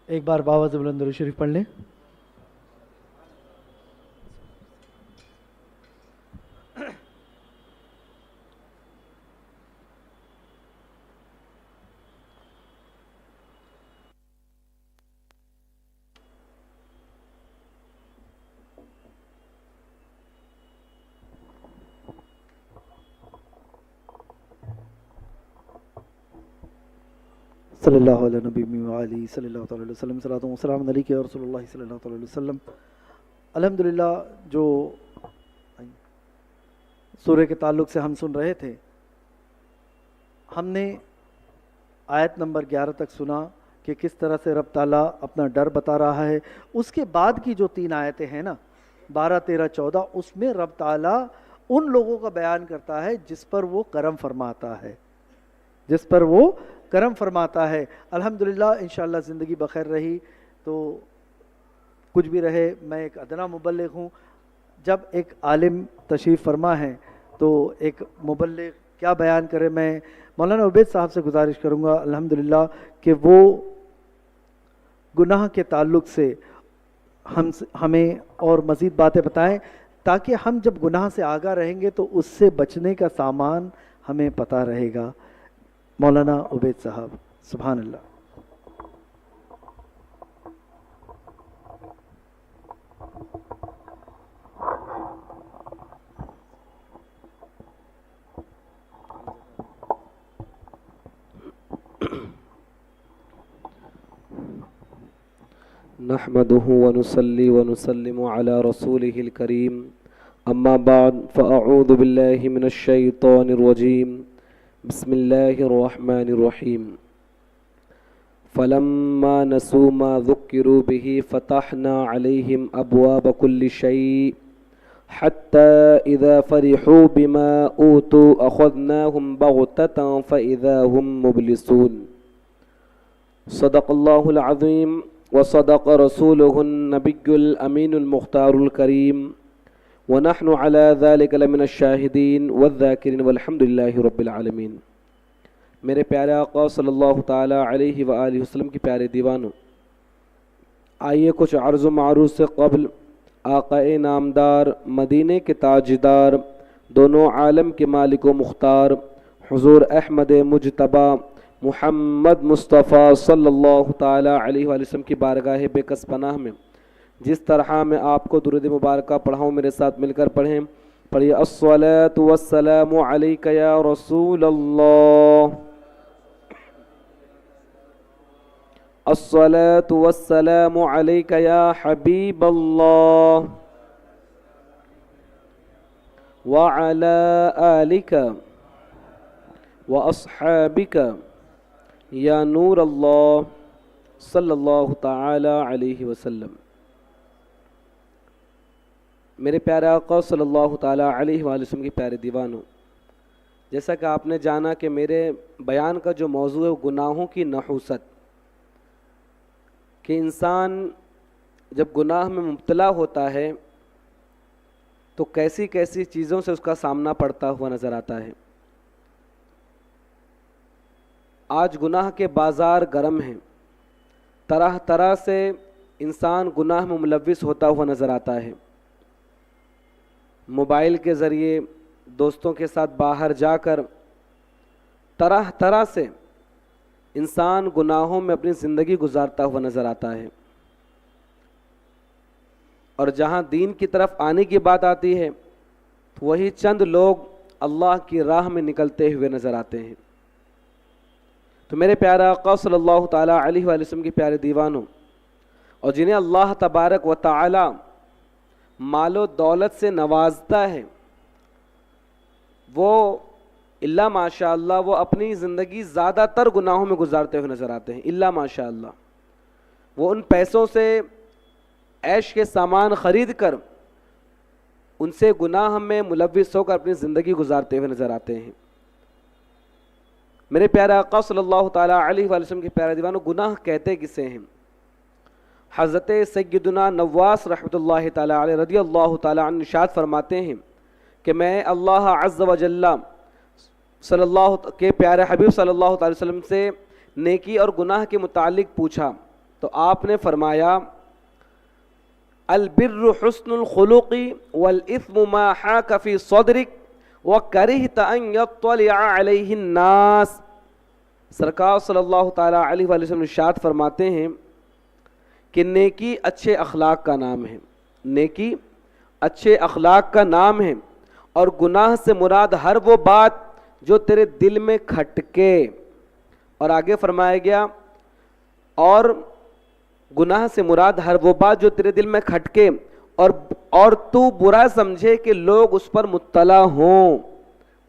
ایک بار باواز بلند درود شریف پڑھ لیں۔ صلی اللہ علیہ نبی وعلی صلی اللہ تعالی علیہ وسلم، صلاۃ و سلام علیک یا رسول اللہ صلی اللہ تعالی علیہ وسلم۔ الحمدللہ جو سورہ کے تعلق سے ہم سن رہے تھے، ہم نے آیت نمبر 11 تک سنا کہ کس طرح سے رب تعالیٰ اپنا ڈر بتا رہا ہے۔ اس کے بعد کی جو 3 آیتیں ہیں نا، 12، 13، 14، اس میں رب تعالیٰ ان لوگوں کا بیان کرتا ہے جس پر وہ کرم فرماتا ہے، جس پر وہ کرم فرماتا ہے۔ الحمدللہ انشاءاللہ زندگی بخیر رہی تو کچھ بھی رہے، میں ایک ادنا مبلغ ہوں۔ جب ایک عالم تشریف فرما ہے تو ایک مبلغ کیا بیان کرے۔ میں مولانا عبید صاحب سے گزارش کروں گا الحمدللہ کہ وہ گناہ کے تعلق سے ہمیں اور مزید باتیں بتائیں، تاکہ ہم جب گناہ سے آگاہ رہیں گے تو اس سے بچنے کا سامان ہمیں پتہ رہے گا۔ مولانا عبید صاحب، سبحان اللہ۔ نحمده ونصلي ونسلم على رسوله الكريم، أما بعد فأعوذ بالله من الشيطان الرجيم، بسم الله الرحمن الرحيم۔ فلما نسوا ما ذكروا به فتحنا عليهم أبواب كل شيء حتى إذا فرحوا بما أوتوا أخذناهم بغتة فإذا هم مبلسون۔ صدق الله العظيم وصدق رسوله النبي الأمين المختار الكريم، ونحن على ذلك لمن الشاهدين والذاكرين والحمد لله رب العالمين۔ میرے پیارے آقا صلی اللہ تعالی علیہ وآلہ وسلم کی پیارے دیوانوں، آئیے کچھ عرض و معروض سے قبل آقا نامدار، مدینے کے تاجدار، دونوں عالم کے مالک و مختار حضور احمد مجتبی محمد مصطفیٰ صلی اللہ تعالی علیہ وآلہ وسلم کی بارگاہ بے کس پناہ میں جس طرح میں آپ کو درود مبارکہ پڑھاؤں، میرے ساتھ مل کر پڑھیں۔ پڑھیے الصلاۃ والسلام علیک یا رسول اللہ، الصلاۃ والسلام علیک یا حبیب اللہ، وعلی آلک واصحابک یا نور اللہ صلی اللہ تعالی علیہ وسلم۔ میرے پیارے آقا صلی اللہ تعالی علیہ وآلہ وسلم کی پیارے دیوانوں، جیسا کہ آپ نے جانا کہ میرے بیان کا جو موضوع ہے وہ گناہوں کی نحوست، کہ انسان جب گناہ میں مبتلا ہوتا ہے تو کیسی کیسی چیزوں سے اس کا سامنا پڑتا ہوا نظر آتا ہے۔ آج گناہ کے بازار گرم ہیں، طرح طرح سے انسان گناہ میں ملوث ہوتا ہوا نظر آتا ہے۔ موبائل کے ذریعے دوستوں کے ساتھ باہر جا کر طرح طرح سے انسان گناہوں میں اپنی زندگی گزارتا ہوا نظر آتا ہے، اور جہاں دین کی طرف آنے کی بات آتی ہے تو وہی چند لوگ اللہ کی راہ میں نکلتے ہوئے نظر آتے ہیں۔ تو میرے پیارے آقا صلی اللہ تعالی علیہ وآلہ وسلم کے پیارے دیوانوں، اور جنہیں اللہ تبارک و تعالی مال و دولت سے نوازتا ہے، وہ اللہ ماشاء اللہ وہ اپنی زندگی زیادہ تر گناہوں میں گزارتے ہوئے نظر آتے ہیں۔ اللہ ماشاء اللہ وہ ان پیسوں سے عیش کے سامان خرید کر ان سے گناہ میں ملوث ہو کر اپنی زندگی گزارتے ہوئے نظر آتے ہیں۔ میرے پیارے آقا صلی اللہ تعالی علیہ وآلہ وسلم کے پیارے دیوانوں، گناہ کہتے کسے ہیں؟ حضرت سیدنا نواس رحمۃ اللہ تعالی علیہ رضی اللہ تعالی عنہ ارشاد فرماتے ہیں کہ میں اللہ عز و جل صلی اللہ کے پیارے حبیب صلی اللہ تعالی وسلم سے نیکی اور گناہ کے متعلق پوچھا تو آپ نے فرمایا البر حسن الخلق والاثم ما حاک فی صدرک وکرہت ان یطلع علیہ الناس. سرکار صلی اللہ تعالیٰ علیہ وآلہ وسلم ارشاد فرماتے ہیں کہ نیکی اچھے اخلاق کا نام ہے. نیکی اچھے اخلاق کا نام ہے. اور گناہ سے مراد ہر وہ بات جو تیرے دل میں کھٹکے. اور آگے فرمایا گیا اور گناہ سے مراد ہر وہ بات جو تیرے دل میں کھٹکے اور تو برا سمجھے کہ لوگ اس پر مطلع ہوں،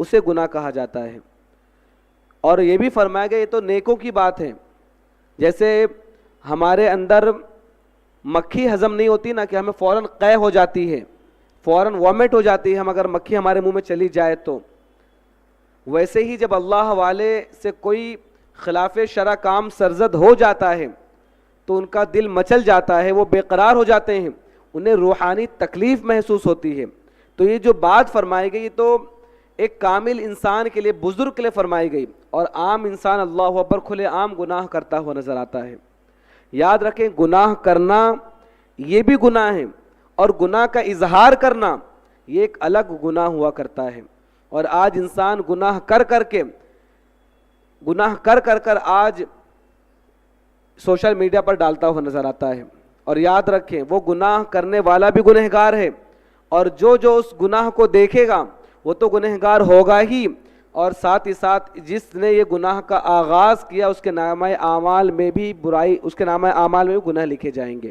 اسے گناہ کہا جاتا ہے. اور یہ بھی فرمایا گیا یہ تو نیکوں کی بات ہے. جیسے ہمارے اندر مکھی ہضم نہیں ہوتی نا کہ ہمیں فوراً قے ہو جاتی ہے، فوراً وامٹ ہو جاتی ہے ہم اگر مکھی ہمارے منہ میں چلی جائے تو، ویسے ہی جب اللہ والے سے کوئی خلاف شرع کام سرزد ہو جاتا ہے تو ان کا دل مچل جاتا ہے، وہ بے قرار ہو جاتے ہیں، انہیں روحانی تکلیف محسوس ہوتی ہے. تو یہ جو بات فرمائی گئی تو ایک کامل انسان کے لیے، بزرگ کے لیے فرمائی گئی، اور عام انسان اللہ اکبر کھلے عام گناہ کرتا ہوا نظر آتا ہے. یاد رکھیں گناہ کرنا یہ بھی گناہ ہے، اور گناہ کا اظہار کرنا یہ ایک الگ گناہ ہوا کرتا ہے. اور آج انسان گناہ کر کر آج سوشل میڈیا پر ڈالتا ہوا نظر آتا ہے. اور یاد رکھیں وہ گناہ کرنے والا بھی گنہگار ہے، اور جو اس گناہ کو دیکھے گا وہ تو گنہگار ہوگا ہی، اور ساتھ ہی ساتھ جس نے یہ گناہ کا آغاز کیا اس کے نامہ اعمال میں بھی برائی، اس کے نامہ اعمال میں بھی گناہ لکھے جائیں گے.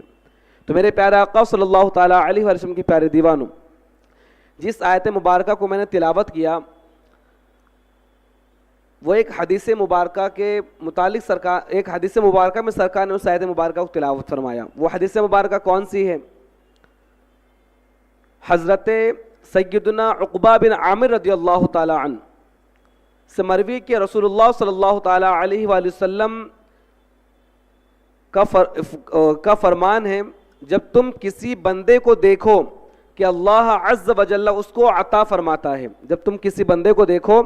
تو میرے پیارے آقا صلی اللہ تعالیٰ علیہ وسلم کی پیارے دیوانوں، جس آیت مبارکہ کو میں نے تلاوت کیا وہ ایک حدیث مبارکہ کے متعلق ایک حدیث مبارکہ میں سرکار نے اس آیت مبارکہ کو تلاوت فرمایا. وہ حدیث مبارکہ کون سی ہے؟ حضرت سیدنا عقبہ بن عامر رضی اللہ تعالی عنہ سے مروی کہ رسول اللہ صلی اللہ تعالی علیہ وآلہ وسلم کا فرمان ہے، جب تم کسی بندے کو دیکھو کہ اللہ عز و جل اس کو عطا فرماتا ہے، جب تم کسی بندے کو دیکھو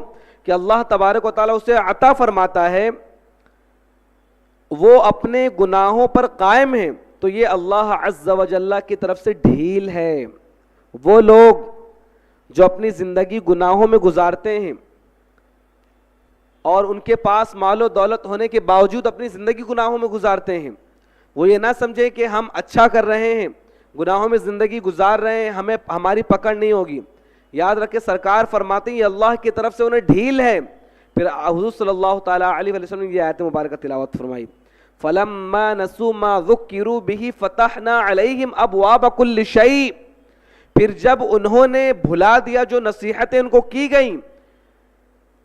کہ اللہ تبارک و تعالیٰ اسے عطا فرماتا ہے، وہ اپنے گناہوں پر قائم ہے، تو یہ اللہ عز و جل کی طرف سے ڈھیل ہے. وہ لوگ جو اپنی زندگی گناہوں میں گزارتے ہیں اور ان کے پاس مال و دولت ہونے کے باوجود اپنی زندگی گناہوں میں گزارتے ہیں، وہ یہ نہ سمجھے کہ ہم اچھا کر رہے ہیں، گناہوں میں زندگی گزار رہے ہیں، ہماری پکڑ نہیں ہوگی. یاد رکھے سرکار فرماتے ہیں یہ اللہ کی طرف سے انہیں ڈھیل ہے. پھر حضور صلی اللہ تعالیٰ علیہ وسلم نے یہ آیت مبارکہ تلاوت فرمائی، فَلَمَّا نَسُوا مَا ذُكِّرُوا بِهِ فَتَحْنَا عَلَيْهِمْ أَبْوَابَ كُلِّ شَيْءٍ. پھر جب انہوں نے بھلا دیا جو نصیحتیں ان کو کی گئیں،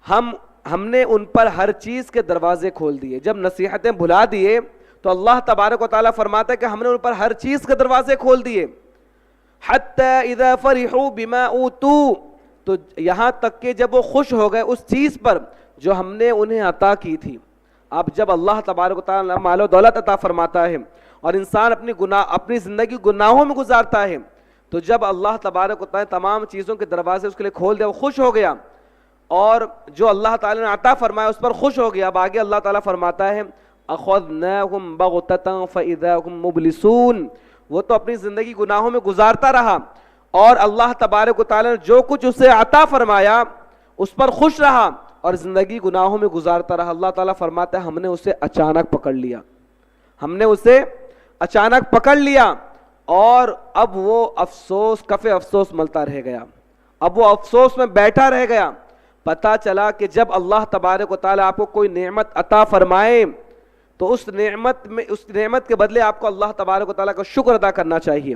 ہم نے ان پر ہر چیز کے دروازے کھول دیے. جب نصیحتیں بھلا دیے تو اللہ تبارک و تعالیٰ فرماتا ہے کہ ہم نے ان پر ہر چیز کے دروازے کھول دیے. حتی اذا فرحوا بما اوتوا، تو یہاں تک کہ جب وہ خوش ہو گئے اس چیز پر جو ہم نے انہیں عطا کی تھی. اب جب اللہ تبارک و تعالیٰ مال و دولت عطا فرماتا ہے اور انسان اپنی زندگی گناہوں میں گزارتا ہے، تو جب اللہ تبارک و تعالیٰ تمام چیزوں کے دروازے اس کے لیے کھول دیا، وہ خوش ہو گیا، اور جو اللہ تعالیٰ نے عطا فرمایا اس پر خوش ہو گیا. اب آگے اللہ تعالیٰ فرماتا ہے اخذناہم بغتۃ فاذا ہم مبلسون. وہ تو اپنی زندگی گناہوں میں گزارتا رہا، اور اللہ تبارک و تعالیٰ نے جو کچھ اسے عطا فرمایا اس پر خوش رہا اور زندگی گناہوں میں گزارتا رہا. اللہ تعالیٰ فرماتا ہے ہم نے اسے اچانک پکڑ لیا، ہم نے اسے اچانک پکڑ لیا، اور اب وہ کف افسوس ملتا رہ گیا، اب وہ افسوس میں بیٹھا رہ گیا. پتہ چلا کہ جب اللہ تبارک و تعالیٰ آپ کو کوئی نعمت عطا فرمائے تو اس نعمت کے بدلے آپ کو اللہ تبارک و تعالیٰ کا شکر ادا کرنا چاہیے،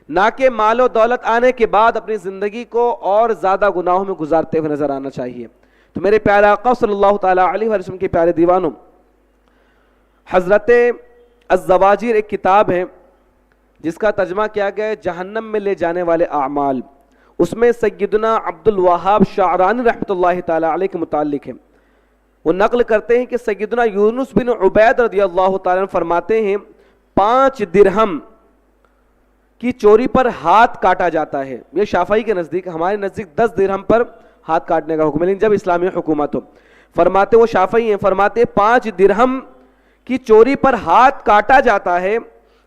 نہ کہ مال و دولت آنے کے بعد اپنی زندگی کو اور زیادہ گناہوں میں گزارتے ہوئے نظر آنا چاہیے. تو میرے پیارے آقا صلی اللہ تعالیٰ علیہ وسلم کے پیارے دیوانوں، حضرت الزواجر ایک کتاب ہے جس کا ترجمہ کیا گیا ہے جہنم میں لے جانے والے اعمال. اس میں سیدنا عبد الوہاب شعرانی رحمۃ اللہ تعالیٰ علیہ کے متعلق ہے. وہ نقل کرتے ہیں کہ سیدنا یونس بن عبید رضی اللہ تعالیٰ عنہ فرماتے ہیں 5 درہم کی چوری پر ہاتھ کاٹا جاتا ہے. یہ شافعی کے نزدیک، ہمارے نزدیک 10 درہم پر ہاتھ کاٹنے کا حکم ہے، لیکن جب اسلامی حکومت ہو. فرماتے وہ شافعی ہیں، فرماتے 5 درہم کہ چوری پر ہاتھ کاٹا جاتا ہے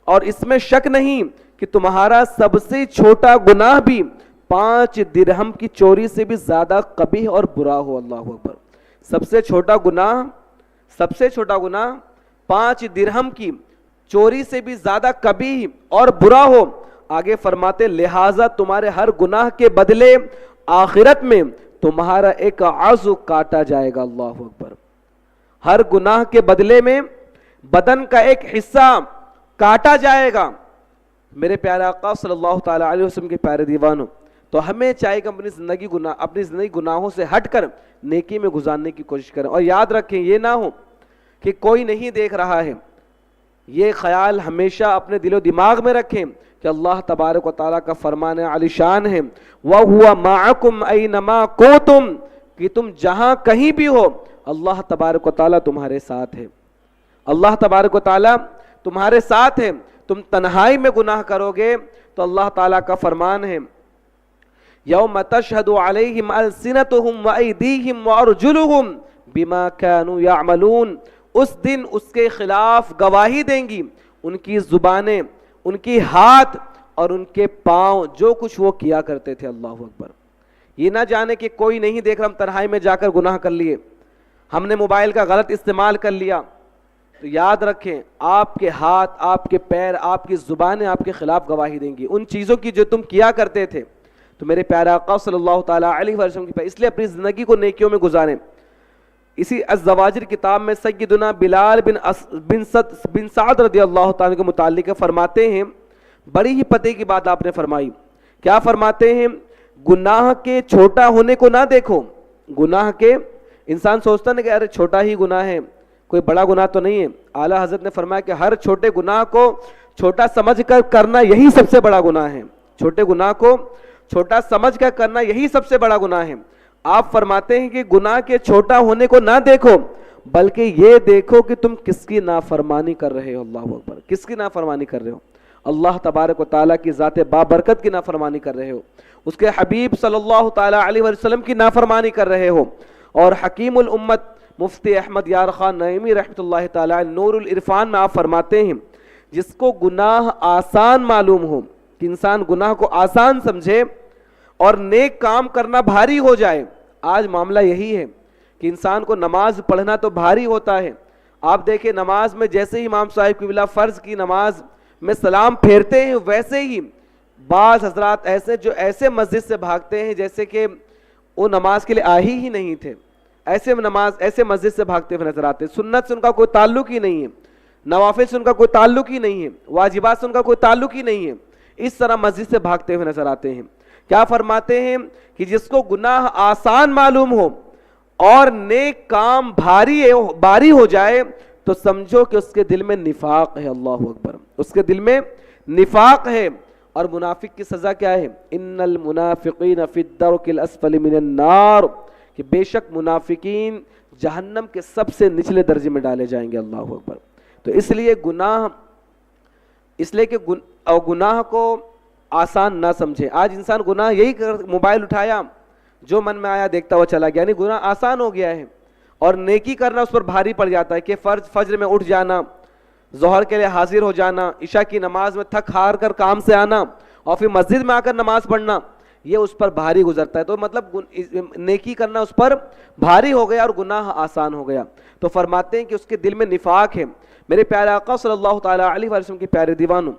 اور اس میں شک نہیں کہ تمہارا سب سے چھوٹا گناہ بھی 5 درہم کی چوری سے بھی زیادہ قبیح اور برا ہو. اللہ اکبر. سب سے چھوٹا گناہ 5 درہم کی چوری سے بھی زیادہ قبیح اور برا ہو. آگے فرماتے لہٰذا تمہارے ہر گناہ کے بدلے آخرت میں تمہارا ایک عضو کاٹا جائے گا. اللہ اکبر. ہر گناہ کے بدلے میں بدن کا ایک حصہ کاٹا جائے گا. میرے پیارے آقا صلی اللہ تعالی علیہ وسلم کے پیارے دیوانوں, تو ہمیں چاہیے کہ اپنی زندگی گناہوں سے ہٹ کر نیکی میں گزارنے کی کوشش کریں. اور یاد رکھیں, یہ نہ ہو کہ کوئی نہیں دیکھ رہا ہے. یہ خیال ہمیشہ اپنے دل و دماغ میں رکھیں کہ اللہ تبارک و تعالیٰ کا فرمان علی شان ہے وَهُوَ مَعَكُمْ أَيْنَمَا كُنتُمْ, کہ تم جہاں کہیں بھی ہو اللہ تبارک و تعالیٰ تمہارے ساتھ ہے. اللہ تبارک و تعالیٰ تمہارے ساتھ ہے. تم تنہائی میں گناہ کرو گے تو اللہ تعالیٰ کا فرمان ہے یوم تشہد علیہم السنتہم وایدیہم وارجلہم بما کانوا یعملون. اس دن اس کے خلاف گواہی دیں گی ان کی زبانیں, ان کی ہاتھ اور ان کے پاؤں, جو کچھ وہ کیا کرتے تھے. اللہ اکبر. یہ نہ جانے کہ کوئی نہیں دیکھ رہا, ہم تنہائی میں جا کر گناہ کر لیے, ہم نے موبائل کا غلط استعمال کر لیا, تو یاد رکھیں آپ کے ہاتھ, آپ کے پیر, آپ کی زبانیں آپ کے خلاف گواہی دیں گی ان چیزوں کی جو تم کیا کرتے تھے. تو میرے پیارے آقا صلی اللہ تعالیٰ علیہ وسلم کی اس لیے اپنی زندگی کو نیکیوں میں گزاریں. اسی الزواجر کتاب میں سیدنا بلال بن سعد رضی اللہ تعالیٰ کے متعلق فرماتے ہیں, بڑی ہی پتے کی بات آپ نے فرمائی. کیا فرماتے ہیں؟ گناہ کے چھوٹا ہونے کو نہ دیکھو. گناہ کے, انسان سوچتا ہے کہ ارے چھوٹا ہی گناہ ہے, کوئی بڑا گناہ تو نہیں ہے. اعلیٰ حضرت نے فرمایا کہ ہر چھوٹے گناہ کو چھوٹا سمجھ کر کرنا یہی سب سے بڑا گناہ ہے. چھوٹے گناہ کو چھوٹا سمجھ کر کرنا یہی سب سے بڑا گناہ ہے. آپ فرماتے ہیں کہ گناہ کے چھوٹا ہونے کو نہ دیکھو, بلکہ یہ دیکھو کہ تم کس کی نافرمانی کر رہے ہو. اللہ اکبر. کس کی نافرمانی کر رہے ہو؟ اللہ تبارک و تعالیٰ کی ذات بابرکت کی نافرمانی کر رہے ہو, اس کے حبیب صلی اللہ تعالیٰ علیہ وسلم کی نافرمانی کر رہے ہو. اور حکیم الامت مفتی احمد یار خان نعیمی رحمۃ اللہ تعالیٰ نور العرفان میں آپ فرماتے ہیں جس کو گناہ آسان معلوم ہو, کہ انسان گناہ کو آسان سمجھے اور نیک کام کرنا بھاری ہو جائے. آج معاملہ یہی ہے کہ انسان کو نماز پڑھنا تو بھاری ہوتا ہے. آپ دیکھیں نماز میں جیسے ہی امام صاحب کی بلا فرض کی نماز میں سلام پھیرتے ہیں, ویسے ہی بعض حضرات ایسے مسجد سے بھاگتے ہیں جیسے کہ وہ نماز کے لیے آہی ہی نہیں تھے. ایسے مسجد سے بھاگتے ہوئے نظر آتے. سنت سے ان کا کوئی تعلق ہی نہیں ہے, نوافل سے ان کا کوئی تعلق ہی نہیں ہے, واجبات سے ان کا کوئی تعلق ہی نہیں ہے. اس طرح مسجد سے بھاگتے ہوئے نظر آتے ہیں. کیا فرماتے ہیں کہ جس کو گناہ آسان معلوم ہو اور نیک کام بھاری ہو جائے تو سمجھو کہ اس کے دل میں نفاق ہے. اللہ اکبر. اس کے دل میں نفاق ہے. اور منافق کی سزا کیا ہے؟ ان المنافقین فی الدرک الاسفل من النار, کہ بے شک منافقین جہنم کے سب سے نچلے درجے میں ڈالے جائیں گے. اللہ اکبر. تو اس لیے کہ گناہ کو آسان نہ سمجھے. آج انسان گناہ یہی موبائل اٹھایا, جو من میں آیا دیکھتا ہوا چلا گیا, یعنی گناہ آسان ہو گیا ہے. اور نیکی کرنا اس پر بھاری پڑ جاتا ہے کہ فجر میں اٹھ جانا, ظہر کے لیے حاضر ہو جانا, عشاء کی نماز میں تھک ہار کر کام سے آنا اور پھر مسجد میں آ کر نماز پڑھنا, یہ اس پر بھاری گزرتا ہے. تو مطلب نیکی کرنا اس پر بھاری ہو گیا اور گناہ آسان ہو گیا. تو فرماتے ہیں کہ اس کے دل میں نفاق ہے. میرے پیارے آقا صلی اللہ تعالیٰ علیہ وسلم کے پیارے دیوانوں,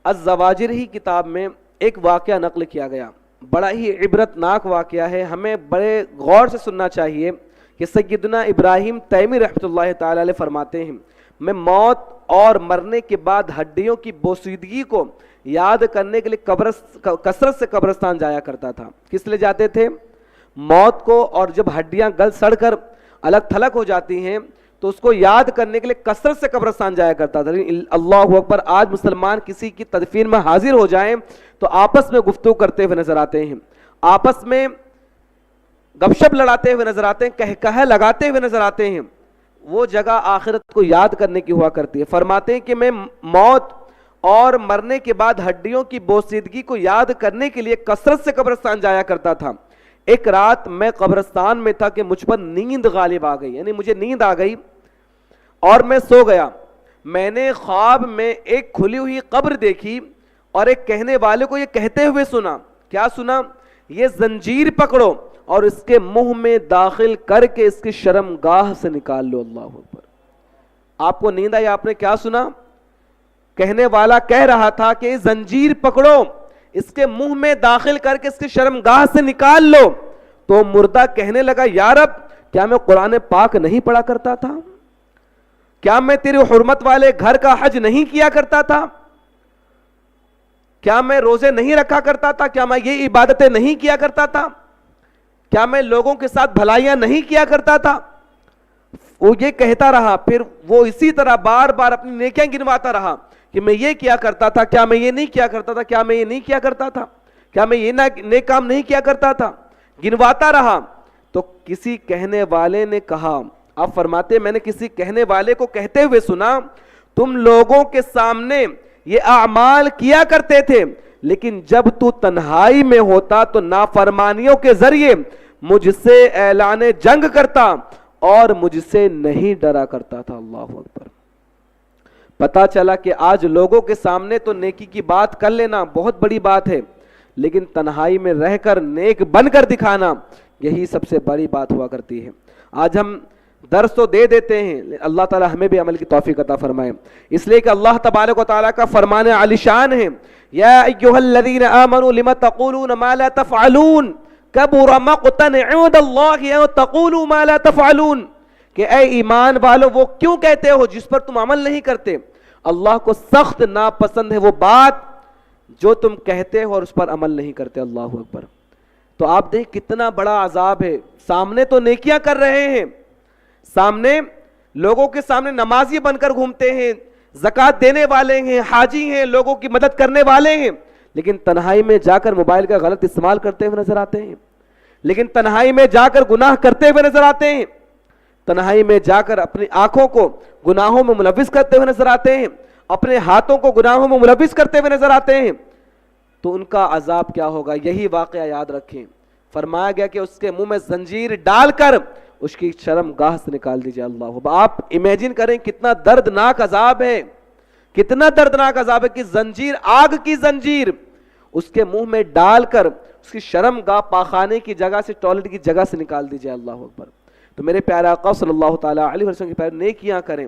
الزواجر ہی کتاب میں ایک واقعہ نقل کیا گیا, بڑا ہی عبرت ناک واقعہ ہے, ہمیں بڑے غور سے سننا چاہیے. کہ سیدنا ابراہیم تیمی رحمۃ اللہ تعالی علیہ فرماتے ہیں, میں موت اور مرنے کے بعد ہڈیوں کی بوسیدگی کو یاد کرنے کے لیے کثرت سے قبرستان جایا کرتا تھا. کس لیے جاتے تھے؟ موت کو, اور جب ہڈیاں گل سڑ کر الگ تھلگ ہو جاتی ہیں تو اس کو یاد کرنے کے لیے کثرت سے قبرستان جایا کرتا تھا. اللہ اکبر. آج مسلمان کسی کی تدفین میں حاضر ہو جائیں تو آپس میں گفتگو کرتے ہوئے نظر آتے ہیں, آپس میں گپ شپ لڑاتے ہوئے نظر آتے ہیں, کہہ لگاتے ہوئے نظر آتے ہیں. وہ جگہ آخرت کو یاد کرنے کی ہوا کرتی ہے. فرماتے ہیں کہ میں موت اور مرنے کے بعد ہڈیوں کی بوسیدگی کو یاد کرنے کے لیے کثرت سے قبرستان جایا کرتا تھا. ایک رات میں قبرستان میں تھا کہ مجھ پر نیند غالب آ گئی, یعنی مجھے نیند آ گئی, اور میں سو گیا, میں نے خواب میں ایک کھلی ہوئی قبر دیکھی اور ایک کہنے والے کو یہ کہتے ہوئے سنا. کیا سنا؟ یہ زنجیر پکڑو اور اس کے منہ میں داخل کر کے اس کی شرمگاہ سے نکال لو. اللہ اکبر. آپ کو نیند آئی؟ آپ نے کیا سنا؟ کہنے والا کہہ رہا تھا کہ یہ زنجیر پکڑو, اس کے منہ میں داخل کر کے اس کی شرمگاہ سے نکال لو. تو مردہ کہنے لگا, یا رب, کیا میں قرآن پاک نہیں پڑھا کرتا تھا؟ کیا میں تیری حرمت والے گھر کا حج نہیں کیا کرتا تھا؟ کیا میں روزے نہیں رکھا کرتا تھا؟ کیا میں یہ عبادتیں نہیں کیا کرتا تھا؟ کیا میں لوگوں کے ساتھ بھلائیاں نہیں کیا کرتا تھا؟ وہ یہ کہتا رہا. پھر وہ اسی طرح بار بار اپنی نیکیاں گنواتا رہا کہ میں یہ کیا کرتا تھا, کیا میں یہ نہیں کیا کرتا تھا, کیا میں یہ نہیں کیا کرتا تھا, کیا میں یہ نیک کام نہیں کیا کرتا تھا. گنواتا رہا. تو کسی کہنے والے نے کہا, آپ فرماتے میں نے کسی کہنے والے کو کہتے ہوئے سنا, تم لوگوں کے سامنے یہ اعمال کیا کرتے تھے, لیکن جب تو تنہائی میں ہوتا تو نافرمانیوں کے ذریعے مجھ سے اعلان جنگ کرتا اور مجھ سے نہیں ڈرا کرتا تھا. اللہ اکبر. پتا چلا کہ آج لوگوں کے سامنے تو نیکی کی بات کر لینا بہت بڑی بات ہے, لیکن تنہائی میں رہ کر نیک بن کر دکھانا یہی سب سے بڑی بات ہوا کرتی ہے. آج ہم درس تو دے دیتے ہیں, اللہ تعالی ہمیں بھی عمل کی توفیق عطا فرمائے. اس لیے کہ اللہ تبارک و تعالیٰ کا فرمان عالی شان ہے, یا ایھا الذین آمنوا لم تقولون ما لا تفعلون کبر مقتا عند اللہ ان تقولوا ما لا تفعلون, کہ اے ایمان والو وہ کیوں کہتے ہو جس پر تم عمل نہیں کرتے. اللہ کو سخت ناپسند ہے وہ بات جو تم کہتے ہو اور اس پر عمل نہیں کرتے. اللہ اکبر. تو آپ دیکھ کتنا بڑا عذاب ہے. سامنے تو نیکیاں کر رہے ہیں, سامنے لوگوں کے سامنے نمازی بن کر گھومتے ہیں, زکوٰۃ دینے والے ہیں, حاجی ہیں, لوگوں کی مدد کرنے والے ہیں, لیکن تنہائی میں جا کر موبائل کا غلط استعمال کرتے ہوئے نظر آتے ہیں, لیکن تنہائی میں جا کر گناہ کرتے ہوئے نظر آتے ہیں, تنہائی میں جا کر اپنی آنکھوں کو گناہوں میں ملوث کرتے ہوئے نظر آتے ہیں, اپنے ہاتھوں کو گناہوں میں ملوث کرتے ہوئے نظر آتے ہیں. تو ان کا عذاب کیا ہوگا, یہی واقعہ یاد رکھیں. فرمایا گیا کہ اس کے منہ میں زنجیر ڈال کر اس کی شرم گاہ سے نکال دیجیے. اللہ, آپ امیجن کریں کتنا دردناک عذاب ہے, کتنا دردناک عذاب ہے کہ زنجیر, آگ کی زنجیر اس کے منہ میں ڈال کر اس کی شرم گاہ پاخانے کی جگہ سے, ٹوائلٹ کی جگہ سے نکال دیجیے. اللہ اکبر. تو میرے پیارے آقا صلی اللہ تعالیٰ علیہ وسلم کی پیارے نیکیاں کریں.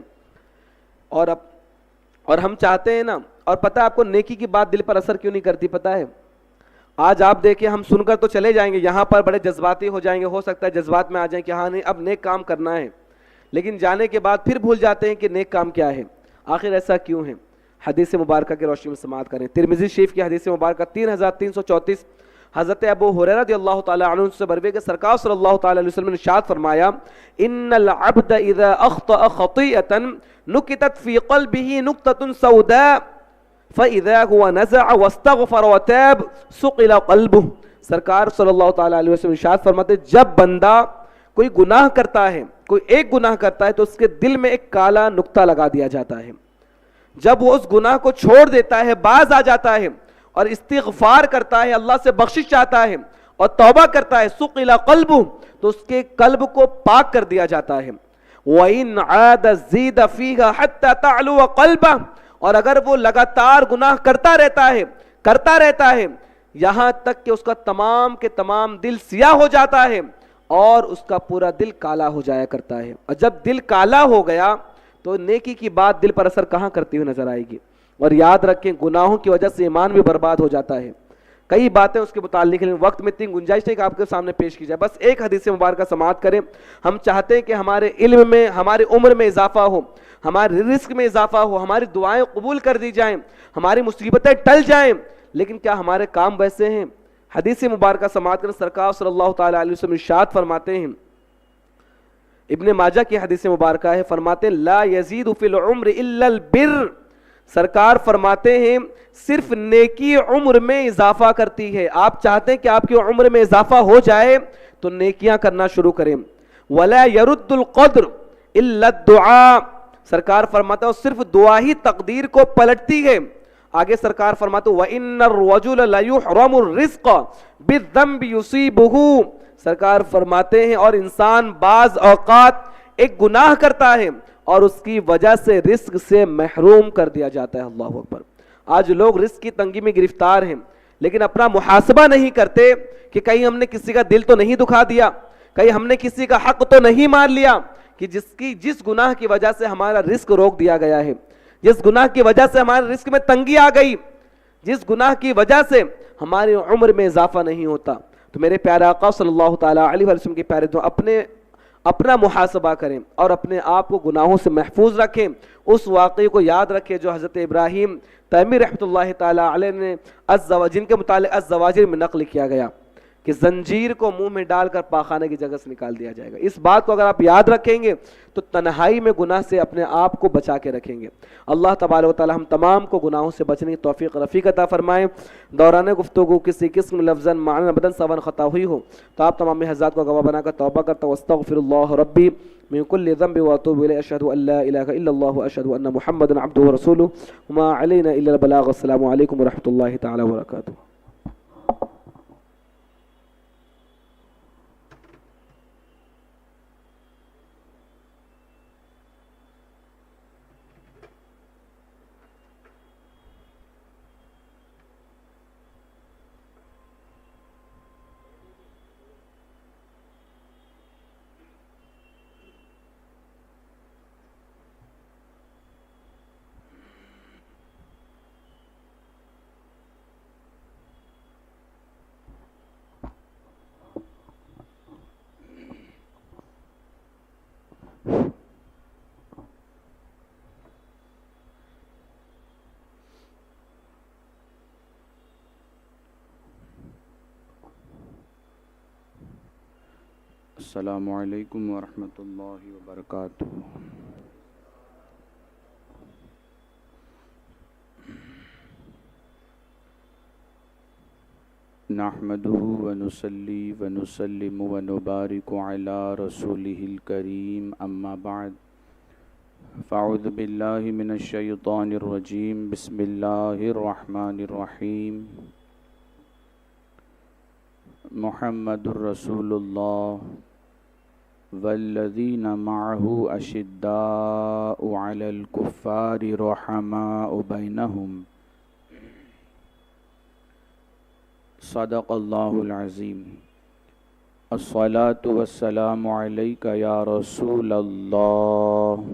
اور ہم چاہتے ہیں نا, اور پتہ ہے آپ کو نیکی کی بات دل پر اثر کیوں نہیں کرتی پتہ ہے؟ آج آپ دیکھیں, ہم سن کر تو چلے جائیں گے, یہاں پر بڑے جذباتی ہو جائیں گے, ہو سکتا ہے جذبات میں آ جائیں کہ ہاں نہیں اب نیک کام کرنا ہے, لیکن جانے کے بعد پھر بھول جاتے ہیں کہ نیک کام کیا ہے. آخر ایسا کیوں ہے؟ حدیث مبارکہ کی روشنی میں سماعت کریں. ترمذی شریف کی حدیث مبارکہ 3334, حضرت ابو ہریرہ رضی اللہ تعالیٰ عنہ سے بروی کہ سرکار صلی اللہ تعالیٰ علیہ وسلم نے ارشاد فرمایا, ان العبد اذا اخطأ خطیئۃ نکتت فی قلبہ نکتۃ سوداء فاذا هو نزع واستغفر وتاب ثقل قلبہ. سرکار صلی اللہ تعالیٰ علیہ وسلم ارشاد فرماتے, جب بندہ کوئی گناہ کرتا ہے, کوئی ایک گناہ کرتا ہے, تو اس کے دل میں ایک کالا نقطہ لگا دیا جاتا ہے. جب وہ اس گناہ کو چھوڑ دیتا ہے, باز آ جاتا ہے اور استغفار کرتا ہے, اللہ سے بخشش چاہتا ہے اور توبہ کرتا ہے, ثقل قلبہ, تو اس کے قلب کو پاک کر دیا جاتا ہے. وَإِنْ عَادَ زِيدَ فِيهَا حَتَّى تَعْلُوَ قَلْبَهُ, اور اگر وہ لگاتار گناہ کرتا رہتا ہے یہاں تک کہ اس کا تمام کے تمام دل سیاہ ہو جاتا ہے اور اس کا پورا دل کالا ہو جایا کرتا ہے. اور جب دل کالا ہو گیا تو نیکی کی بات دل پر اثر کہاں کرتی ہوئی نظر آئے گی. اور یاد رکھیں, گناہوں کی وجہ سے ایمان بھی برباد ہو جاتا ہے. کئی باتیں اس کے متعلق ہیں, وقت میں اتنی گنجائش نہیں کہ آپ کے سامنے پیش کی جائے. بس ایک حدیث مبارکہ سماعت کریں. ہم چاہتے ہیں کہ ہمارے علم میں, ہماری عمر میں اضافہ ہو, ہمارے رزق میں اضافہ ہو, ہماری دعائیں قبول کر دی جائیں, ہماری مصیبتیں ٹل جائیں, لیکن کیا ہمارے کام ویسے ہیں؟ حدیث مبارکہ سماعت کریں. سرکار صلی اللہ تعالیٰ علیہ وسلم ارشاد فرماتے ہیں, ابن ماجہ کی حدیث مبارکہ ہے, فرماتے ہیں لا یزید فی العمر الا البر. سرکار فرماتے ہیں صرف نیکی عمر میں اضافہ کرتی ہے. آپ چاہتے ہیں کہ آپ کی عمر میں اضافہ ہو جائے تو نیکیاں کرنا شروع کریں. ولا يرد القدر الا الدعاء. سرکار فرماتا ہے صرف دعا ہی تقدیر کو پلٹتی ہے. آگے سرکار فرماتے ہیں وَإِنَّ الرَّجُلَ لَيُحْرَمُ الرِّزْقَ بِالذَّنْبِ يُصِيبُهُ. سرکار فرماتے ہیں اور انسان بعض اوقات ایک گناہ کرتا ہے اور اس کی وجہ سے رزق سے محروم کر دیا جاتا ہے. اللہ اکبر. آج لوگ رزق کی تنگی میں گرفتار ہیں لیکن اپنا محاسبہ نہیں کرتے کہ کہیں ہم نے کسی کا دل تو نہیں دکھا دیا, کہیں ہم نے کسی کا حق تو نہیں مار لیا, کہ جس گناہ کی وجہ سے ہمارا رزق روک دیا گیا ہے, جس گناہ کی وجہ سے ہمارے رزق میں تنگی آ گئی, جس گناہ کی وجہ سے ہماری عمر میں اضافہ نہیں ہوتا. تو میرے پیارے آقا صلی اللہ تعالیٰ علیہ وسلم کے پیارے تو اپنا محاسبہ کریں اور اپنے آپ کو گناہوں سے محفوظ رکھیں. اس واقعے کو یاد رکھیں جو حضرت ابراہیم تیمی رحمۃ اللہ تعالیٰ علیہ نے جن کے متعلق الزواجر میں نقل کیا گیا کہ زنجیر کو منہ میں ڈال کر پاخانے کی جگہ سے نکال دیا جائے گا. اس بات کو اگر آپ یاد رکھیں گے تو تنہائی میں گناہ سے اپنے آپ کو بچا کے رکھیں گے. اللہ تبارک و تعالی ہم تمام کو گناہوں سے بچنے کی توفیق رفیق عطا فرمائیں. دوران گفتگو کسی قسم لفظاً معنی بدن سوان خطا ہوئی ہو تو آپ تمام حضرات کو گواہ بنا کر توبہ کرتا ہوں. استغفر اللہ ربی من كل ذنب واتوب الیہ. اشهد ان لا الہ الا اللہ واشهد ان محمدا عبده ورسوله وما علینا الا البلاغ. السلام علیکم ورحمۃ اللہ تعالی وبرکاتہ. السلام علیکم ورحمۃ اللہ وبرکاتہ. نحمده ونصلي ونسلم ونبارك على رسوله الكريم. اما بعد فاعوذ بالله من الشیطان الرجیم. بسم اللہ الرحمن الرحیم. محمد رسول اللہ والذین معه اشداء علی الکفار رحماء بینہم. صدق اللہ العظیم. الصلاة والسلام علیک یا رسول اللہ.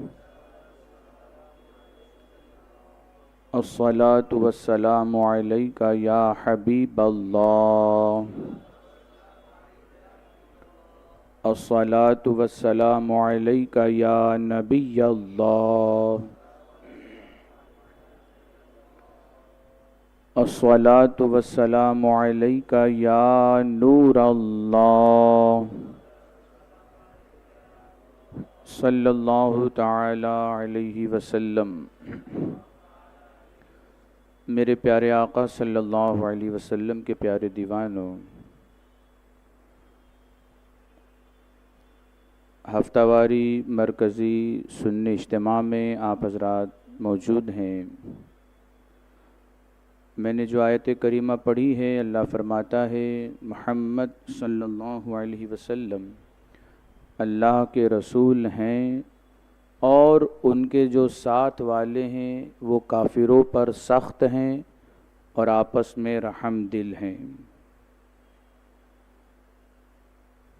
الصلاة والسلام علیک یا حبیب اللہ. الصلاة والسلام علیک یا نبی اللہ. الصلاة والسلام علیک یا نور اللہ. صلی اللہ تعالی علیہ وسلم. میرے پیارے آقا صلی اللہ علیہ وسلم کے پیارے دیوانوں، ہفتہ واری مرکزی سنی اجتماع میں آپ حضرات موجود ہیں. میں نے جو آیت کریمہ پڑھی ہے، اللہ فرماتا ہے محمد صلی اللہ علیہ وسلم اللہ کے رسول ہیں اور ان کے جو ساتھ والے ہیں وہ کافروں پر سخت ہیں اور آپس میں رحم دل ہیں.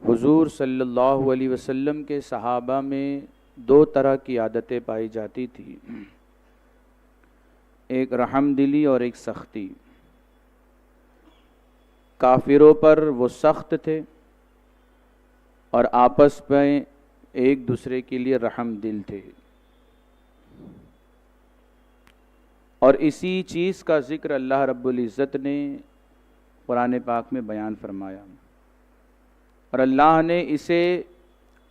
حضور صلی اللہ علیہ وسلم کے صحابہ میں دو طرح کی عادتیں پائی جاتی تھی، ایک رحم دلی اور ایک سختی. کافروں پر وہ سخت تھے اور آپس میں ایک دوسرے کے لیے رحم دل تھے. اور اسی چیز کا ذکر اللہ رب العزت نے قرآن پاک میں بیان فرمایا، اور اللہ نے اسے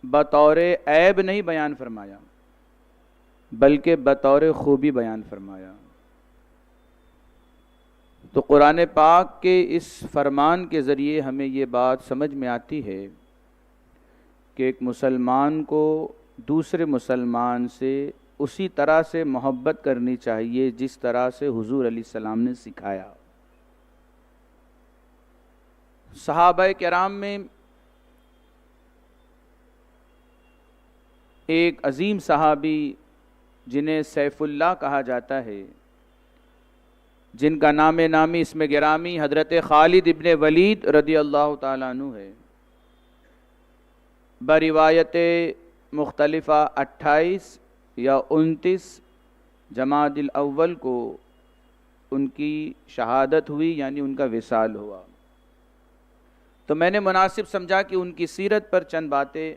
بطور عیب نہیں بیان فرمایا بلکہ بطور خوبی بیان فرمایا. تو قرآن پاک کے اس فرمان کے ذریعے ہمیں یہ بات سمجھ میں آتی ہے کہ ایک مسلمان کو دوسرے مسلمان سے اسی طرح سے محبت کرنی چاہیے جس طرح سے حضور علیہ السلام نے سکھایا. صحابہ کرام میں ایک عظیم صحابی جنہیں سیف اللہ کہا جاتا ہے، جن کا نام نامی اسم گرامی حضرت خالد ابن ولید رضی اللہ تعالیٰ عنہ ہے، بروایت مختلفہ 28 یا 29 جمادی الاول کو ان کی شہادت ہوئی، یعنی ان کا وصال ہوا۔ تو میں نے مناسب سمجھا کہ ان کی سیرت پر چند باتیں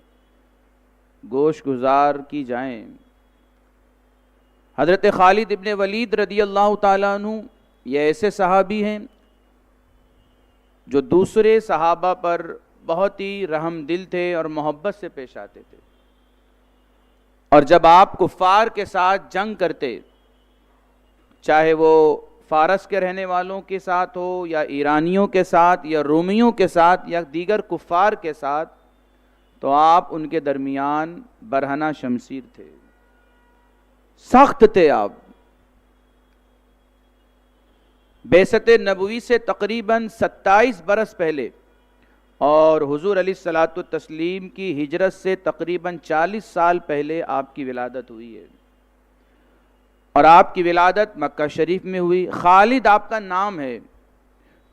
گوش گزار کی جائیں۔ حضرت خالد ابن ولید رضی اللہ تعالیٰ عنہ یہ ایسے صحابی ہیں جو دوسرے صحابہ پر بہت ہی رحم دل تھے اور محبت سے پیش آتے تھے، اور جب آپ کفار کے ساتھ جنگ کرتے، چاہے وہ فارس کے رہنے والوں کے ساتھ ہو یا ایرانیوں کے ساتھ یا رومیوں کے ساتھ یا دیگر کفار کے ساتھ، تو آپ ان کے درمیان برہنہ شمشیر تھے، سخت تھے۔ آپ بعثت نبوی سے تقریباً 27 برس پہلے اور حضور علیہ الصلاۃ والتسلیم کی ہجرت سے تقریباً 40 سال پہلے آپ کی ولادت ہوئی ہے، اور آپ کی ولادت مکہ شریف میں ہوئی۔ خالد آپ کا نام ہے،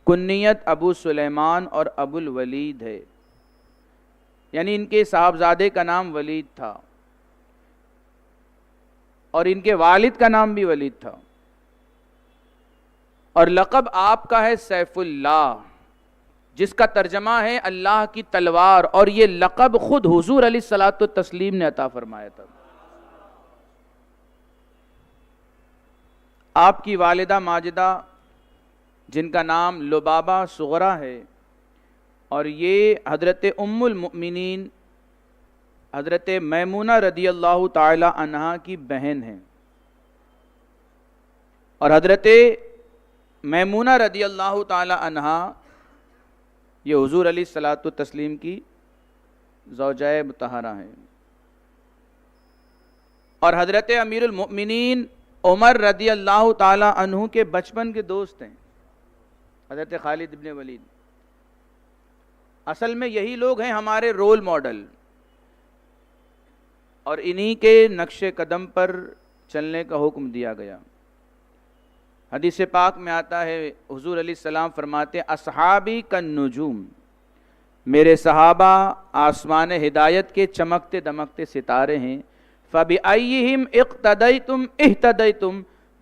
کنیت ابو سلیمان اور ابو الولید ہے، یعنی ان کے صاحبزادے کا نام ولید تھا اور ان کے والد کا نام بھی ولید تھا، اور لقب آپ کا ہے سیف اللہ، جس کا ترجمہ ہے اللہ کی تلوار، اور یہ لقب خود حضور علیہ الصلاۃ والتسلیم نے عطا فرمایا تھا۔ آپ کی والدہ ماجدہ جن کا نام لبابہ صغرا ہے، اور یہ حضرت ام المؤمنین حضرت میمونہ رضی اللہ تعالی عنہا کی بہن ہیں، اور حضرت میمونہ رضی اللہ تعالی عنہا یہ حضور علیہ الصلاۃ والتسلیم کی زوجہ مطہرہ ہیں، اور حضرت امیر المؤمنین عمر رضی اللہ تعالی عنہ کے بچپن کے دوست ہیں حضرت خالد ابن ولید۔ اصل میں یہی لوگ ہیں ہمارے رول ماڈل، اور انہی کے نقش قدم پر چلنے کا حکم دیا گیا۔ حدیث پاک میں آتا ہے، حضور علیہ السلام فرماتے ہیں اصحابی کالنجوم، میرے صحابہ آسمان ہدایت کے چمکتے دمکتے ستارے ہیں، فَبِأَيِّهِمْ اِقْتَدَيْتُمْ اِهْتَدَيْتُمْ،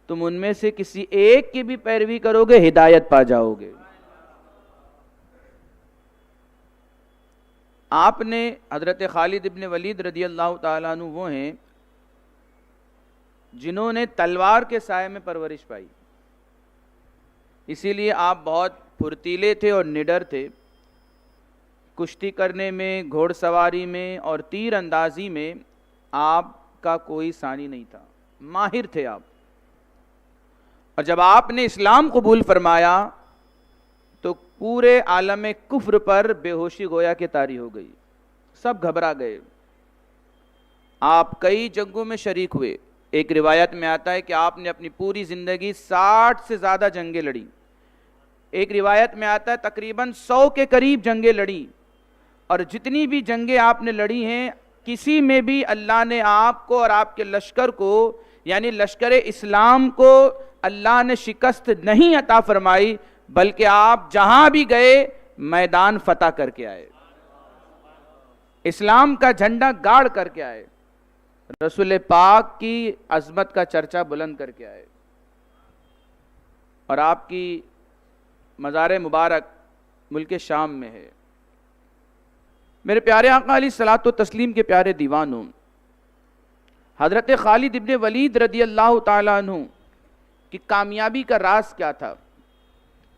تم ان میں سے کسی ایک کی بھی پیروی کرو گے ہدایت پا جاؤ گے۔ آپ نے حضرت خالد ابن ولید رضی اللہ تعالیٰ عنہ وہ ہیں جنہوں نے تلوار کے سائے میں پرورش پائی، اسی لیے آپ بہت پھرتیلے تھے اور نڈر تھے، کشتی کرنے میں، گھوڑ سواری میں اور تیر اندازی میں آپ کا کوئی ثانی نہیں تھا، ماہر تھے آپ۔ اور جب آپ نے اسلام قبول فرمایا تو پورے عالم کفر پر بے ہوشی گویا کہ طاری ہو گئی، سب گھبرا گئے۔ آپ کئی جنگوں میں شریک ہوئے، ایک روایت میں آتا ہے کہ آپ نے اپنی پوری زندگی 60 سے زیادہ جنگیں لڑی، ایک روایت میں آتا ہے تقریباً 100 کے قریب جنگیں لڑی، اور جتنی بھی جنگیں آپ نے لڑی ہیں کسی میں بھی اللہ نے آپ کو اور آپ کے لشکر کو، یعنی لشکر اسلام کو اللہ نے شکست نہیں عطا فرمائی، بلکہ آپ جہاں بھی گئے میدان فتح کر کے آئے، اسلام کا جھنڈا گاڑ کر کے آئے، رسول پاک کی عظمت کا چرچا بلند کر کے آئے۔ اور آپ کی مزار مبارک ملک شام میں ہے۔ میرے پیارے آقا علیہ الصلوۃ والتسلیم کے پیارے دیوانوں، حضرت خالد ابن ولید رضی اللہ تعالیٰ عنہ کی کامیابی کا راز کیا تھا،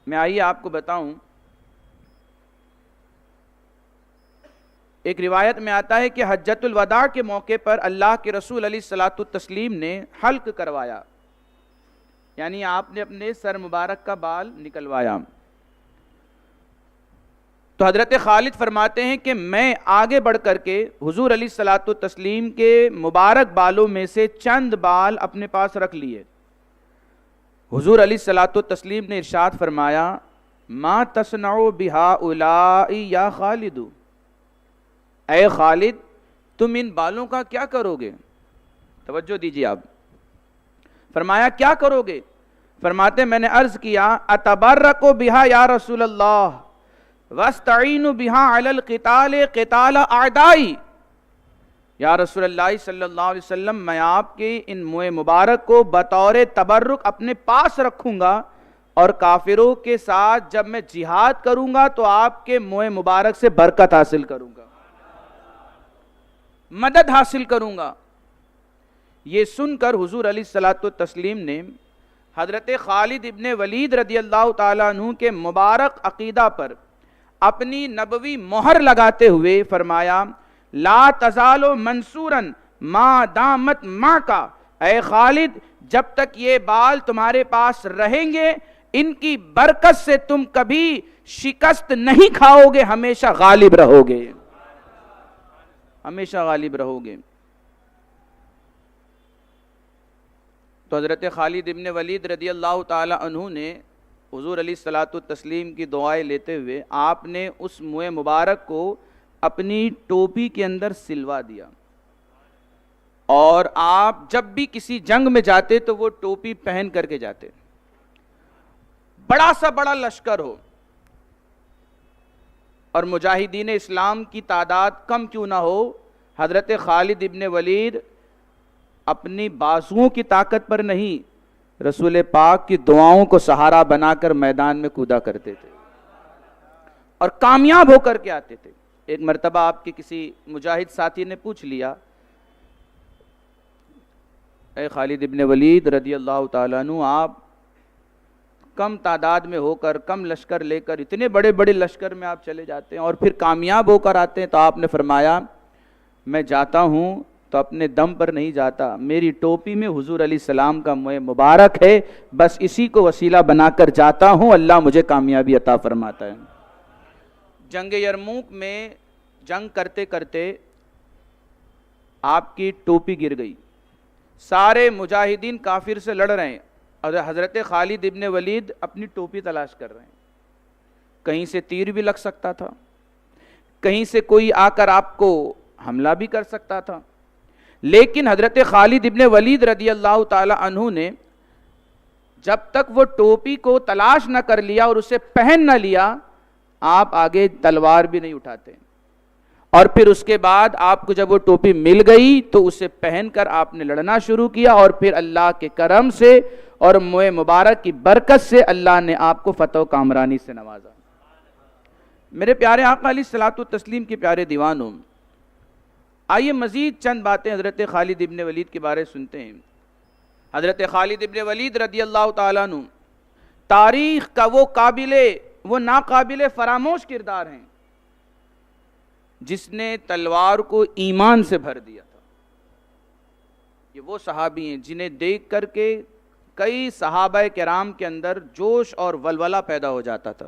میں آئیے آپ کو بتاؤں۔ ایک روایت میں آتا ہے کہ حجۃ الوداع کے موقع پر اللہ کے رسول علیہ الصلوۃ والتسلیم نے حلق کروایا، یعنی آپ نے اپنے سر مبارک کا بال نکلوایا، تو حضرت خالد فرماتے ہیں کہ میں آگے بڑھ کر کے حضور علیہ الصلوۃ والتسلیم کے مبارک بالوں میں سے چند بال اپنے پاس رکھ لیے۔ حضور علیہ الصلوۃ والتسلیم نے ارشاد فرمایا، ما تصنع بہؤلاء یا خالد، اے خالد تم ان بالوں کا کیا کرو گے؟ توجہ دیجیے آپ، فرمایا کیا کرو گے؟ فرماتے میں نے عرض کیا اتبرک بہا یا رسول اللہ واستعین بہا علی القتال قتال اعدائی، یا رسول اللہ صلی اللہ علیہ وسلم میں آپ کے ان منہ مبارک کو بطور تبرک اپنے پاس رکھوں گا، اور کافروں کے ساتھ جب میں جہاد کروں گا تو آپ کے منہ مبارک سے برکت حاصل کروں گا، مدد حاصل کروں گا۔ یہ سن کر حضور علیہ الصلوۃ والتسلیم نے حضرت خالد ابن ولید رضی اللہ تعالیٰ عنہ کے مبارک عقیدہ پر اپنی نبوی مہر لگاتے ہوئے فرمایا لا تزال منصورا ما دامت ما کا، اے خالد جب تک یہ بال تمہارے پاس رہیں گے ان کی برکت سے تم کبھی شکست نہیں کھاؤ گے، ہمیشہ غالب رہو گے، ہمیشہ غالب رہو گے۔ تو حضرت خالد ابن ولید رضی اللہ تعالی عنہ نے حضور علیہ الصلوۃ والتسلیم کی دعائیں لیتے ہوئے آپ نے اس منہ مبارک کو اپنی ٹوپی کے اندر سلوا دیا، اور آپ جب بھی کسی جنگ میں جاتے تو وہ ٹوپی پہن کر کے جاتے، بڑا سا بڑا لشکر ہو اور مجاہدین اسلام کی تعداد کم کیوں نہ ہو، حضرت خالد ابن ولید اپنی بازوؤں کی طاقت پر نہیں، رسول پاک کی دعاؤں کو سہارا بنا کر میدان میں کودا کرتے تھے اور کامیاب ہو کر کے آتے تھے۔ ایک مرتبہ آپ کے کسی مجاہد ساتھی نے پوچھ لیا اے خالد ابن ولید رضی اللہ تعالیٰ عنہ، آپ کم تعداد میں ہو کر، کم لشکر لے کر اتنے بڑے بڑے لشکر میں آپ چلے جاتے ہیں اور پھر کامیاب ہو کر آتے ہیں؟ تو آپ نے فرمایا میں جاتا ہوں تو اپنے دم پر نہیں جاتا، میری ٹوپی میں حضور علیہ السلام کا منہ مبارک ہے، بس اسی کو وسیلہ بنا کر جاتا ہوں، اللہ مجھے کامیابی عطا فرماتا ہے۔ جنگ یرموک میں جنگ کرتے کرتے آپ کی ٹوپی گر گئی، سارے مجاہدین کافر سے لڑ رہے ہیں اور حضرت خالد ابن ولید اپنی ٹوپی تلاش کر رہے ہیں، کہیں سے تیر بھی لگ سکتا تھا، کہیں سے کوئی آ کر آپ کو حملہ بھی کر سکتا تھا، لیکن حضرت خالد ابن ولید رضی اللہ تعالی عنہ نے جب تک وہ ٹوپی کو تلاش نہ کر لیا اور اسے پہن نہ لیا، آپ آگے تلوار بھی نہیں اٹھاتے، اور پھر اس کے بعد آپ کو جب وہ ٹوپی مل گئی تو اسے پہن کر آپ نے لڑنا شروع کیا، اور پھر اللہ کے کرم سے اور منہ مبارک کی برکت سے اللہ نے آپ کو فتح و کامرانی سے نوازا۔ میرے پیارے آقا علیہ الصلوۃ والتسلیم کے پیارے دیوانوں، آئیے مزید چند باتیں حضرت خالد ابن ولید کے بارے سنتے ہیں۔ حضرت خالد ابن ولید رضی اللہ تعالیٰ عنہ تاریخ کا وہ ناقابل فراموش کردار ہیں جس نے تلوار کو ایمان سے بھر دیا تھا۔ یہ وہ صحابی ہیں جنہیں دیکھ کر کے کئی صحابہ کرام کے اندر جوش اور ولولہ پیدا ہو جاتا تھا،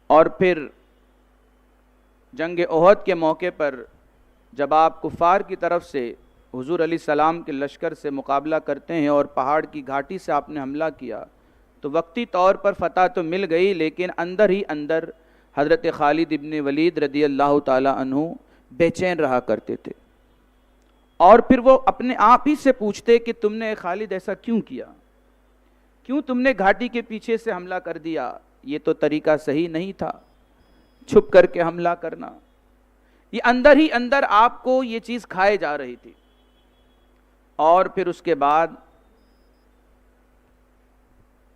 اور پھر جنگ احد کے موقع پر جب آپ کفار کی طرف سے حضور علیہ السلام کے لشکر سے مقابلہ کرتے ہیں اور پہاڑ کی گھاٹی سے آپ نے حملہ کیا تو وقتی طور پر فتح تو مل گئی، لیکن اندر ہی اندر حضرت خالد ابن ولید رضی اللہ تعالی عنہ بے چین رہا کرتے تھے، اور پھر وہ اپنے آپ ہی سے پوچھتے کہ تم نے خالد ایسا کیوں کیا، کیوں تم نے گھاٹی کے پیچھے سے حملہ کر دیا، یہ تو طریقہ صحیح نہیں تھا چھپ کر کے حملہ کرنا۔ یہ اندر ہی اندر آپ کو یہ چیز کھائے جا رہی تھی، اور پھر اس کے بعد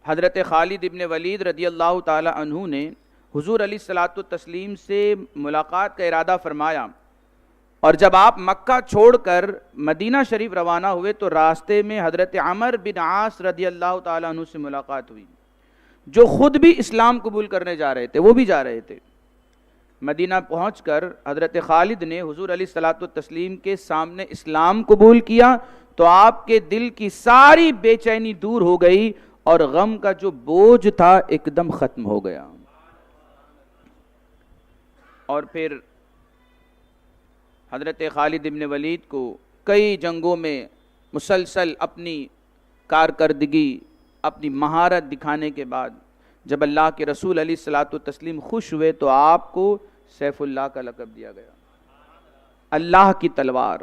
حضرت خالد ابن ولید رضی اللہ تعالی عنہ نے حضور علیہ الصلوۃ والتسلیم سے ملاقات کا ارادہ فرمایا، اور جب آپ مکہ چھوڑ کر مدینہ شریف روانہ ہوئے تو راستے میں حضرت عمر بن عاص رضی اللہ تعالی عنہ سے ملاقات ہوئی، جو خود بھی اسلام قبول کرنے جا رہے تھے، وہ بھی جا رہے تھے۔ مدینہ پہنچ کر حضرت خالد نے حضور علیہ الصلوۃ والتسلیم کے سامنے اسلام قبول کیا تو آپ کے دل کی ساری بے چینی دور ہو گئی اور غم کا جو بوجھ تھا ایک دم ختم ہو گیا۔ اور پھر حضرت خالد ابن ولید کو کئی جنگوں میں مسلسل اپنی کارکردگی، اپنی مہارت دکھانے کے بعد جب اللہ کے رسول علیہ الصلوۃ والتسلیم خوش ہوئے تو آپ کو سیف اللہ کا لقب دیا گیا۔ اللہ کی تلوار۔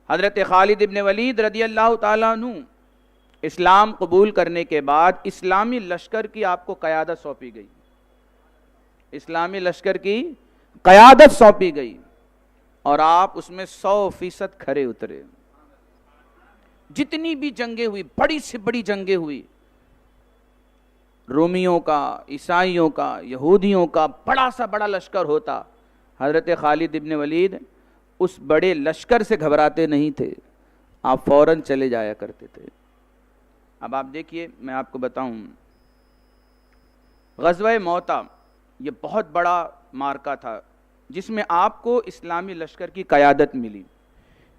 حضرت خالد ابن ولید رضی اللہ تعالیٰ عنہ اسلام قبول کرنے کے بعد اسلامی لشکر کی آپ کو قیادت سونپی گئی، اسلامی لشکر کی قیادت سونپی گئی، اور آپ اس میں 100% کھرے اترے۔ جتنی بھی جنگیں ہوئی، بڑی سے بڑی جنگیں ہوئی، رومیوں کا، عیسائیوں کا، یہودیوں کا بڑا سا بڑا لشکر ہوتا، حضرت خالد ابن ولید اس بڑے لشکر سے گھبراتے نہیں تھے، آپ فوراً چلے جایا کرتے تھے۔ اب آپ دیکھیے، میں آپ کو بتاؤں، غزوہ موطا یہ بہت بڑا معرکہ تھا جس میں آپ کو اسلامی لشکر کی قیادت ملی۔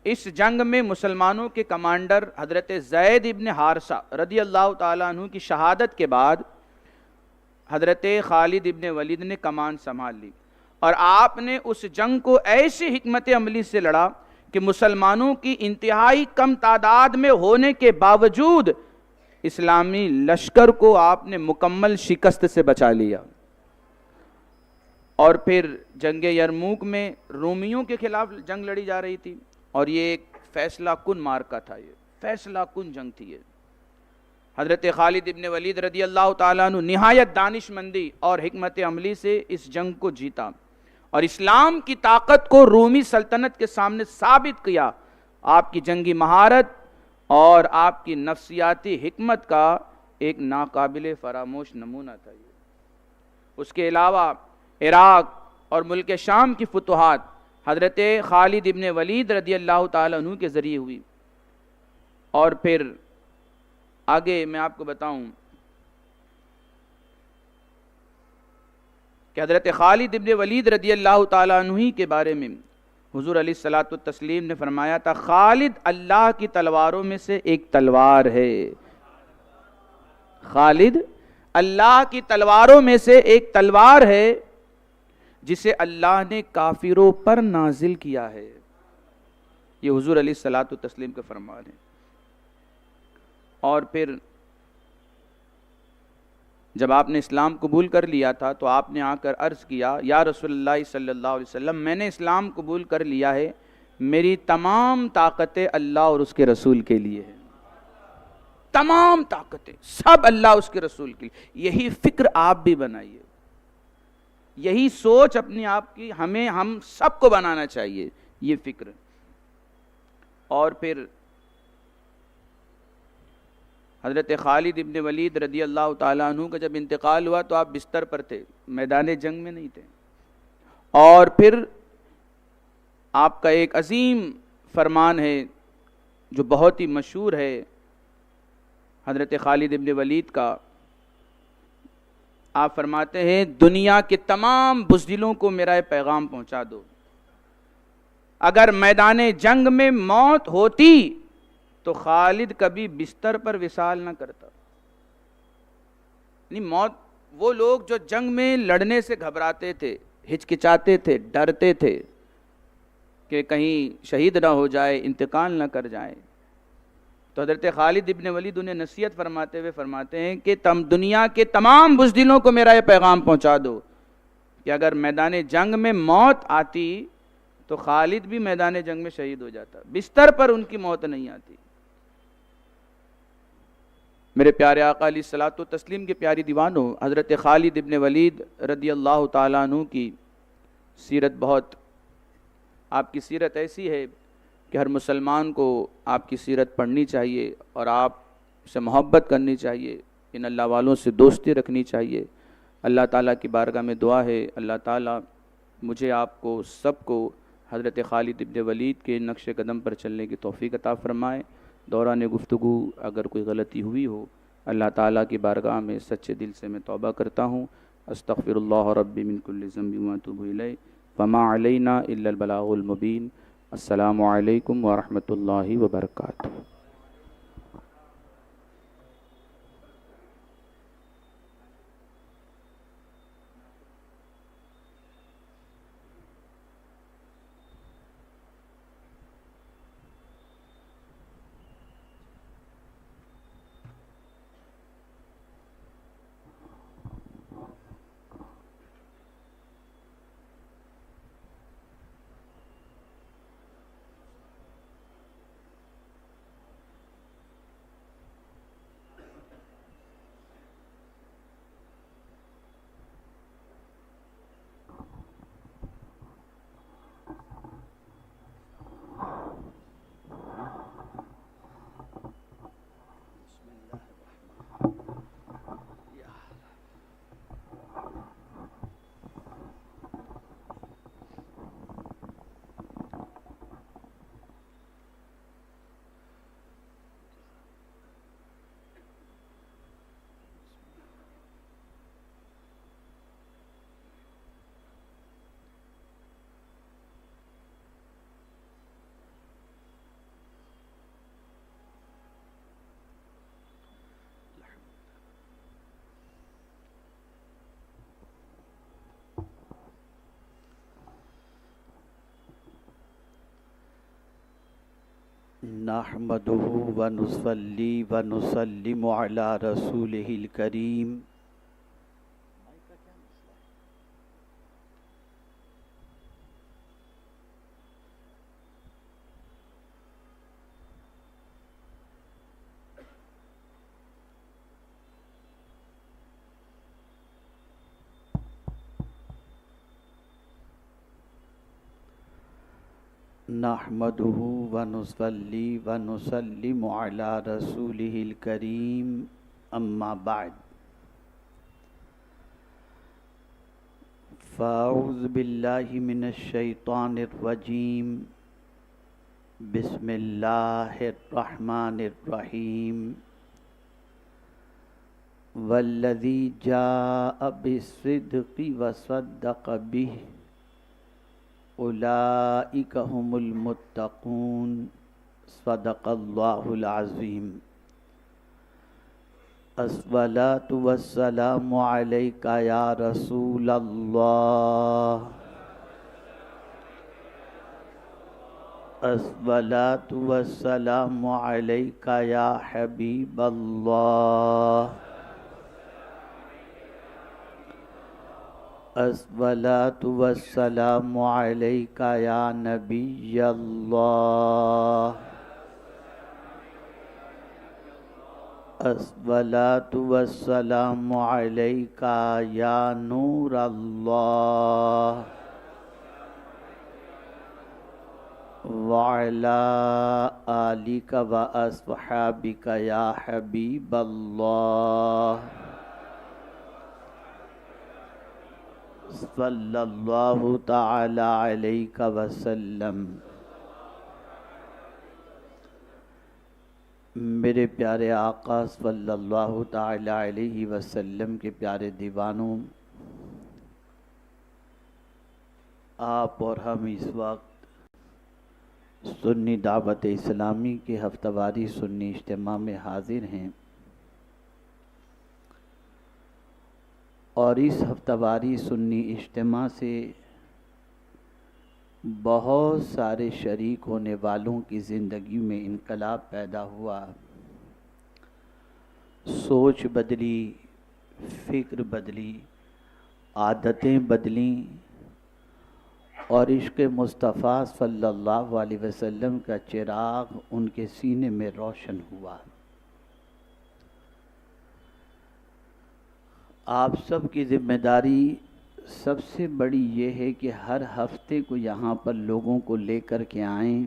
اس جنگ میں مسلمانوں کے کمانڈر حضرت زید ابن حارثہ رضی اللہ تعالیٰ عنہ کی شہادت کے بعد حضرت خالد ابن ولید نے کمان سنبھال لی، اور آپ نے اس جنگ کو ایسی حکمت عملی سے لڑا کہ مسلمانوں کی انتہائی کم تعداد میں ہونے کے باوجود اسلامی لشکر کو آپ نے مکمل شکست سے بچا لیا۔ اور پھر جنگ یرموک میں رومیوں کے خلاف جنگ لڑی جا رہی تھی، اور یہ ایک فیصلہ کن معرکہ تھا، یہ فیصلہ کن جنگ تھی۔ یہ حضرت خالد ابن ولید رضی اللہ تعالیٰ عنہ نہایت دانش مندی اور حکمت عملی سے اس جنگ کو جیتا، اور اسلام کی طاقت کو رومی سلطنت کے سامنے ثابت کیا۔ آپ کی جنگی مہارت اور آپ کی نفسیاتی حکمت کا ایک ناقابل فراموش نمونہ تھا یہ۔ اس کے علاوہ عراق اور ملک شام کی فتوحات حضرت خالد ابن ولید رضی اللہ تعالیٰ عنہ کے ذریعے ہوئی۔ اور پھر آگے میں آپ کو بتاؤں کہ حضرت خالد ابن ولید رضی اللہ تعالیٰ عنہ کے بارے میں حضور علیہ الصلاۃ والتسلیم نے فرمایا تھا، خالد اللہ کی تلواروں میں سے ایک تلوار ہے۔ خالد اللہ کی تلواروں میں سے ایک تلوار ہے جسے اللہ نے کافروں پر نازل کیا ہے۔ یہ حضور علیہ الصلاۃ والتسلیم کا فرمان ہے۔ اور پھر جب آپ نے اسلام قبول کر لیا تھا تو آپ نے آ کر عرض کیا، یا رسول اللہ صلی اللہ علیہ وسلم، میں نے اسلام قبول کر لیا ہے، میری تمام طاقتیں اللہ اور اس کے رسول کے لیے ہیں، تمام طاقتیں سب اللہ اس کے رسول کے لیے۔ یہی فکر آپ بھی بنائیے، یہی سوچ اپنی آپ کی ہم سب کو بنانا چاہیے، یہ فکر۔ اور پھر حضرت خالد ابن ولید رضی اللہ تعالیٰ عنہ کا جب انتقال ہوا تو آپ بستر پر تھے، میدان جنگ میں نہیں تھے۔ اور پھر آپ کا ایک عظیم فرمان ہے جو بہت ہی مشہور ہے حضرت خالد ابن ولید کا۔ آپ فرماتے ہیں، دنیا کے تمام بزدلوں کو میرا یہ پیغام پہنچا دو، اگر میدان جنگ میں موت ہوتی تو خالد کبھی بستر پر وصال نہ کرتا۔ یعنی موت، وہ لوگ جو جنگ میں لڑنے سے گھبراتے تھے، ہچکچاتے تھے، ڈرتے تھے کہ کہیں شہید نہ ہو جائے، انتقال نہ کر جائیں، تو حضرت خالد ابن ولید انہیں نصیحت فرماتے ہوئے فرماتے ہیں کہ تم دنیا کے تمام بزدلوں کو میرا یہ پیغام پہنچا دو کہ اگر میدان جنگ میں موت آتی تو خالد بھی میدان جنگ میں شہید ہو جاتا، بستر پر ان کی موت نہیں آتی۔ میرے پیارے آقا علیہ الصلوۃ والتسلیم کے پیاری دیوانوں، حضرت خالد ابن ولید رضی اللہ تعالیٰ عنہ کی سیرت بہت، آپ کی سیرت ایسی ہے کہ ہر مسلمان کو آپ کی سیرت پڑھنی چاہیے اور آپ سے محبت کرنی چاہیے، ان اللہ والوں سے دوستی رکھنی چاہیے۔ اللہ تعالیٰ کی بارگاہ میں دعا ہے، اللہ تعالیٰ مجھے آپ کو سب کو حضرت خالد ابن ولید کے نقش قدم پر چلنے کی توفیق عطا فرمائے۔ دوران گفتگو اگر کوئی غلطی ہوئی ہو، اللہ تعالیٰ کی بارگاہ میں سچے دل سے میں توبہ کرتا ہوں۔ استغفر اللہ ربی من کل ذنب واتوب الیہ وما علینا الا البلاغ المبین۔ السلام علیکم ورحمۃ اللہ وبرکاتہ۔ نحمده ونصلي ونسلم على رسوله الكريم نحمده ونصلي ونسلم على رسوله الكريم أما بعد فأعوذ بالله من الشيطان الرجيم بسم الله الرحمن الرحيم والذي جاء بالصدق وصدق به اولئک هم المتقون صدق اللہ العظیم الصلاة والسلام علیک یا رسول اللہ الصلاة والسلام علیک یا حبیب اللہ الصلاة والسلام علیک یا نبی اللہ الصلاة والسلام علیک یا نور اللہ وعلی آلک واصحابک یا حبیب اللہ صلی اللہ تعالی علیہ وسلم۔ میرے پیارے آقا صلی اللہ تعالی علیہ وسلم کے پیارے دیوانوں، آپ اور ہم اس وقت سنی دعوت اسلامی کے ہفتہ واری سنی اجتماع میں حاضر ہیں، اور اس ہفتہ واری سنی اجتماع سے بہت سارے شریک ہونے والوں کی زندگی میں انقلاب پیدا ہوا، سوچ بدلی، فکر بدلی، عادتیں بدلیں، اور عشق مصطفیٰ صلی اللہ علیہ وسلم کا چراغ ان کے سینے میں روشن ہوا۔ آپ سب کی ذمہ داری سب سے بڑی یہ ہے کہ ہر ہفتے کو یہاں پر لوگوں کو لے کر کے آئیں،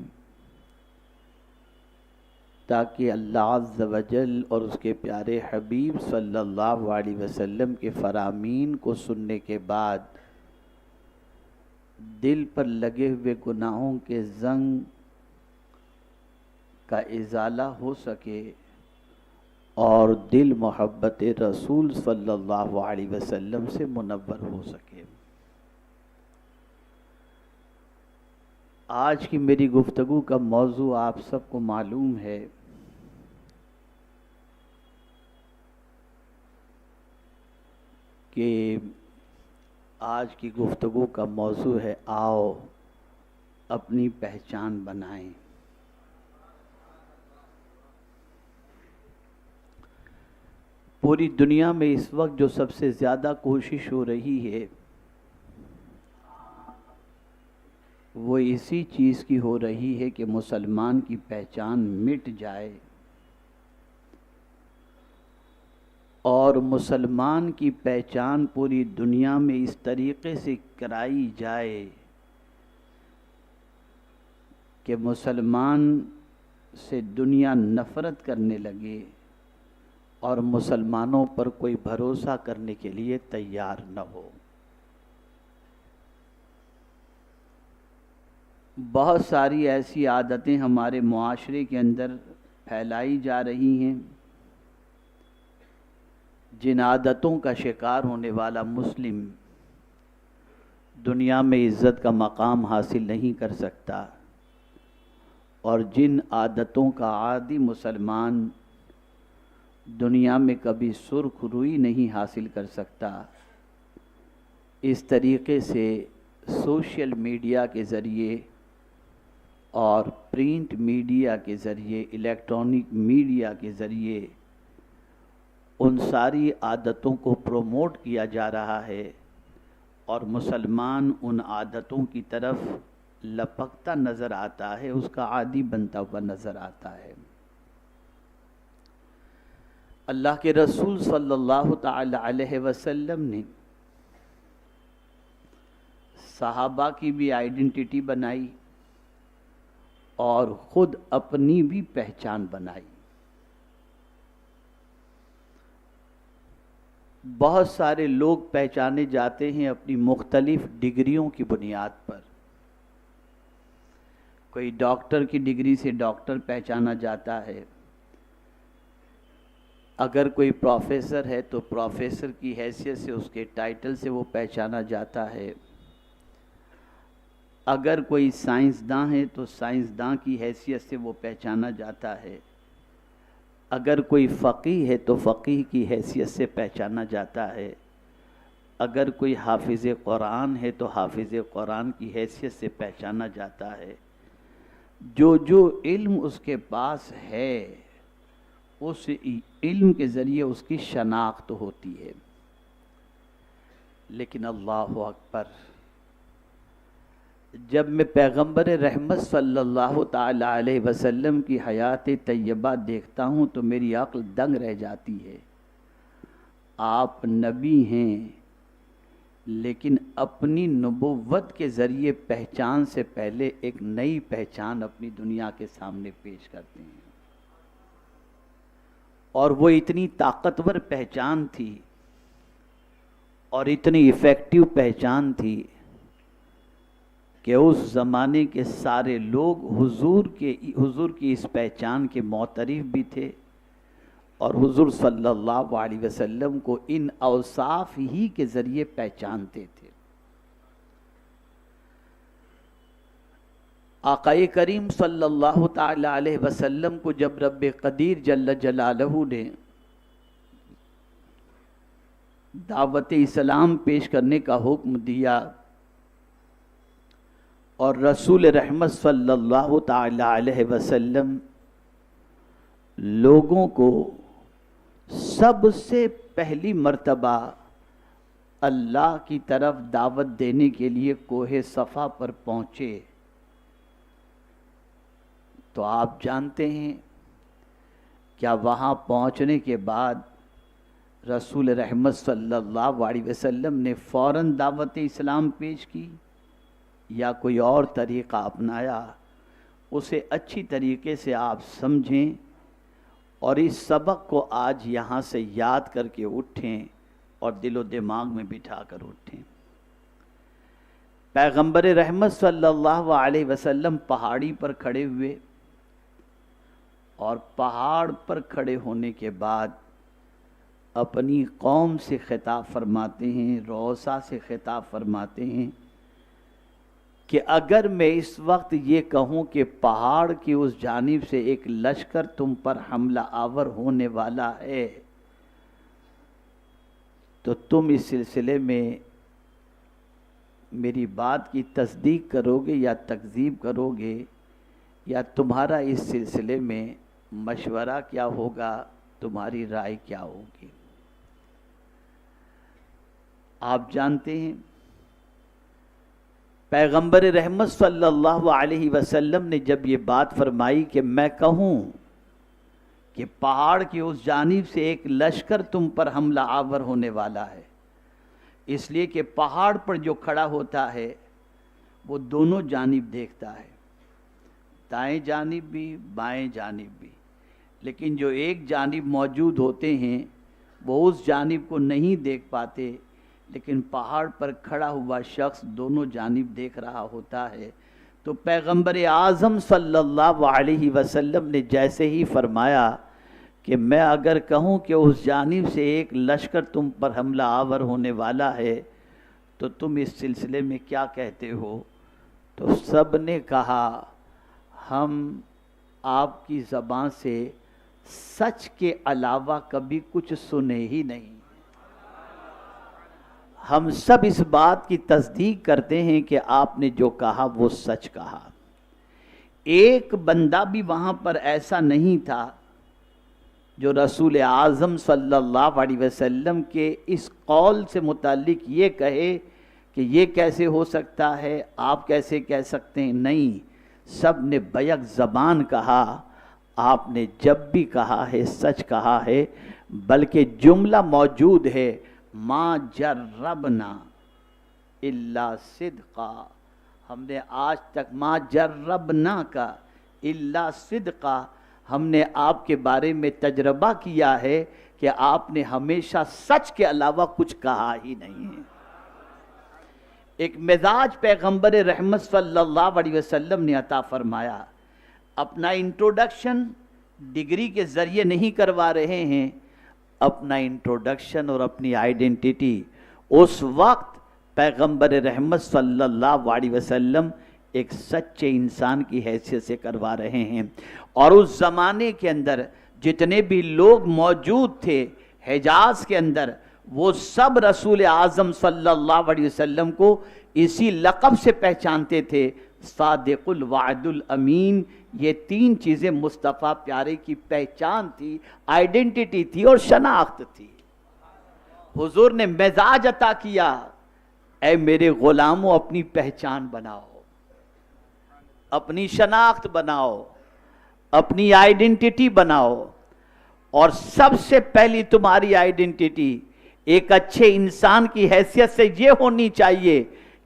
تاکہ اللہ عز و جل اور اس کے پیارے حبیب صلی اللہ علیہ وسلم کے فرامین کو سننے کے بعد دل پر لگے ہوئے گناہوں کے زنگ کا ازالہ ہو سکے اور دل محبت رسول صلی اللہ علیہ وسلم سے منور ہو سکے۔ آج کی میری گفتگو کا موضوع آپ سب کو معلوم ہے، کہ آج کی گفتگو کا موضوع ہے آؤ اپنی پہچان بنائیں۔ پوری دنیا میں اس وقت جو سب سے زیادہ کوشش ہو رہی ہے وہ اسی چیز کی ہو رہی ہے کہ مسلمان کی پہچان مٹ جائے، اور مسلمان کی پہچان پوری دنیا میں اس طریقے سے کرائی جائے کہ مسلمان سے دنیا نفرت کرنے لگے اور مسلمانوں پر کوئی بھروسہ کرنے کے لیے تیار نہ ہو۔ بہت ساری ایسی عادتیں ہمارے معاشرے کے اندر پھیلائی جا رہی ہیں، جن عادتوں کا شکار ہونے والا مسلم دنیا میں عزت کا مقام حاصل نہیں کر سکتا، اور جن عادتوں کا عادی مسلمان دنیا میں کبھی سرخ روئی نہیں حاصل کر سکتا، اس طریقے سے سوشل میڈیا کے ذریعے اور پرنٹ میڈیا کے ذریعے، الیکٹرانک میڈیا کے ذریعے ان ساری عادتوں کو پروموٹ کیا جا رہا ہے اور مسلمان ان عادتوں کی طرف لپکتا نظر آتا ہے، اس کا عادی بنتا ہوا نظر آتا ہے۔ اللہ کے رسول صلی اللہ تعالی علیہ وسلم نے صحابہ کی بھی آئیڈینٹی بنائی اور خود اپنی بھی پہچان بنائی۔ بہت سارے لوگ پہچانے جاتے ہیں اپنی مختلف ڈگریوں کی بنیاد پر۔ کوئی ڈاکٹر کی ڈگری سے ڈاکٹر پہچانا جاتا ہے، اگر کوئی پروفیسر ہے تو پروفیسر کی حیثیت سے، اس کے ٹائٹل سے وہ پہچانا جاتا ہے، اگر کوئی سائنسداں ہے تو سائنسداں کی حیثیت سے وہ پہچانا جاتا ہے، اگر کوئی فقیہ ہے تو فقیہ کی حیثیت سے پہچانا جاتا ہے، اگر کوئی حافظ قرآن ہے تو حافظ قرآن کی حیثیت سے پہچانا جاتا ہے۔ جو علم اس کے پاس ہے اس علم کے ذریعے اس کی شناخت ہوتی ہے۔ لیکن اللہ اکبر، جب میں پیغمبر رحمت صلی اللہ تعالی علیہ وسلم کی حیات طیبہ دیکھتا ہوں تو میری عقل دنگ رہ جاتی ہے۔ آپ نبی ہیں لیکن اپنی نبوت کے ذریعے پہچان سے پہلے ایک نئی پہچان اپنی دنیا کے سامنے پیش کرتے ہیں، اور وہ اتنی طاقتور پہچان تھی اور اتنی ایفیکٹو پہچان تھی کہ اس زمانے کے سارے لوگ حضور کی اس پہچان کے معترف بھی تھے، اور حضور صلی اللہ علیہ وسلم کو ان اوصاف ہی کے ذریعے پہچانتے تھے۔ آقا کریم صلی اللہ تعالی علیہ وسلم کو جب رب قدیر جل جلالہ نے دعوت اسلام پیش کرنے کا حکم دیا اور رسول رحمت صلی اللہ تعالی علیہ وسلم لوگوں کو سب سے پہلی مرتبہ اللہ کی طرف دعوت دینے کے لیے کوہ صفا پر پہنچے، تو آپ جانتے ہیں کیا وہاں پہنچنے کے بعد رسول رحمت صلی اللہ علیہ وسلم نے فوراً دعوت اسلام پیش کی یا کوئی اور طریقہ اپنایا؟ اسے اچھی طریقے سے آپ سمجھیں اور اس سبق کو آج یہاں سے یاد کر کے اٹھیں اور دل و دماغ میں بٹھا کر اٹھیں۔ پیغمبر رحمت صلی اللہ علیہ وسلم پہاڑی پر کھڑے ہوئے، اور پہاڑ پر کھڑے ہونے کے بعد اپنی قوم سے خطاب فرماتے ہیں، روسا سے خطاب فرماتے ہیں کہ اگر میں اس وقت یہ کہوں کہ پہاڑ کی اس جانب سے ایک لشکر تم پر حملہ آور ہونے والا ہے تو تم اس سلسلے میں میری بات کی تصدیق کرو گے یا تکذیب کرو گے، یا تمہارا اس سلسلے میں مشورہ کیا ہوگا، تمہاری رائے کیا ہوگی؟ آپ جانتے ہیں پیغمبر رحمت صلی اللہ علیہ وسلم نے جب یہ بات فرمائی کہ میں کہوں کہ پہاڑ کی اس جانب سے ایک لشکر تم پر حملہ آور ہونے والا ہے، اس لیے کہ پہاڑ پر جو کھڑا ہوتا ہے وہ دونوں جانب دیکھتا ہے، دائیں جانب بھی بائیں جانب بھی، لیکن جو ایک جانب موجود ہوتے ہیں وہ اس جانب کو نہیں دیکھ پاتے، لیکن پہاڑ پر کھڑا ہوا شخص دونوں جانب دیکھ رہا ہوتا ہے۔ تو پیغمبر اعظم صلی اللہ علیہ وسلم نے جیسے ہی فرمایا کہ میں اگر کہوں کہ اس جانب سے ایک لشکر تم پر حملہ آور ہونے والا ہے تو تم اس سلسلے میں کیا کہتے ہو، تو سب نے کہا ہم آپ کی زبان سے سچ کے علاوہ کبھی کچھ سنے ہی نہیں، ہم سب اس بات کی تصدیق کرتے ہیں کہ آپ نے جو کہا وہ سچ کہا۔ ایک بندہ بھی وہاں پر ایسا نہیں تھا جو رسول اعظم صلی اللہ علیہ وسلم کے اس قول سے متعلق یہ کہے کہ یہ کیسے ہو سکتا ہے، آپ کیسے کہہ سکتے ہیں. نہیں، سب نے بیک زبان کہا. آپ نے جب بھی کہا ہے سچ کہا ہے، بلکہ جملہ موجود ہے ما جربنا الا صدقا. ہم نے آج تک ما جربنا کا الا صدقا، ہم نے آپ کے بارے میں تجربہ کیا ہے کہ آپ نے ہمیشہ سچ کے علاوہ کچھ کہا ہی نہیں ہے. ایک مزاج پیغمبر رحمت صلی اللہ علیہ وسلم نے عطا فرمایا. اپنا انٹروڈکشن ڈگری کے ذریعے نہیں کروا رہے ہیں، اپنا انٹروڈکشن اور اپنی آئیڈینٹیٹی اس وقت پیغمبر رحمت صلی اللہ علیہ وسلم ایک سچے انسان کی حیثیت سے کروا رہے ہیں. اور اس زمانے کے اندر جتنے بھی لوگ موجود تھے حجاز کے اندر، وہ سب رسول اعظم صلی اللہ علیہ وسلم کو اسی لقب سے پہچانتے تھے، صادق الوعد الامین. یہ تین چیزیں مصطفیٰ پیارے کی پہچان تھی، آئیڈینٹیٹی تھی اور شناخت تھی. حضور نے مزاج عطا کیا، اے میرے غلاموں اپنی پہچان بناؤ، اپنی شناخت بناؤ، اپنی آئیڈینٹیٹی بناؤ. اور سب سے پہلی تمہاری آئیڈینٹیٹی ایک اچھے انسان کی حیثیت سے یہ ہونی چاہیے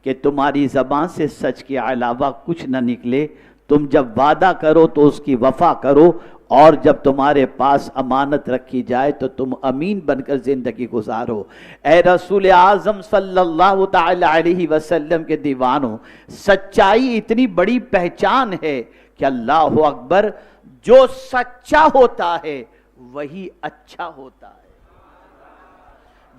کہ تمہاری زبان سے سچ کے علاوہ کچھ نہ نکلے. تم جب وعدہ کرو تو اس کی وفا کرو، اور جب تمہارے پاس امانت رکھی جائے تو تم امین بن کر زندگی گزارو. اے رسول اعظم صلی اللہ تعالی علیہ وسلم کے دیوانوں، سچائی اتنی بڑی پہچان ہے کہ اللہ اکبر، جو سچا ہوتا ہے وہی اچھا ہوتا ہے.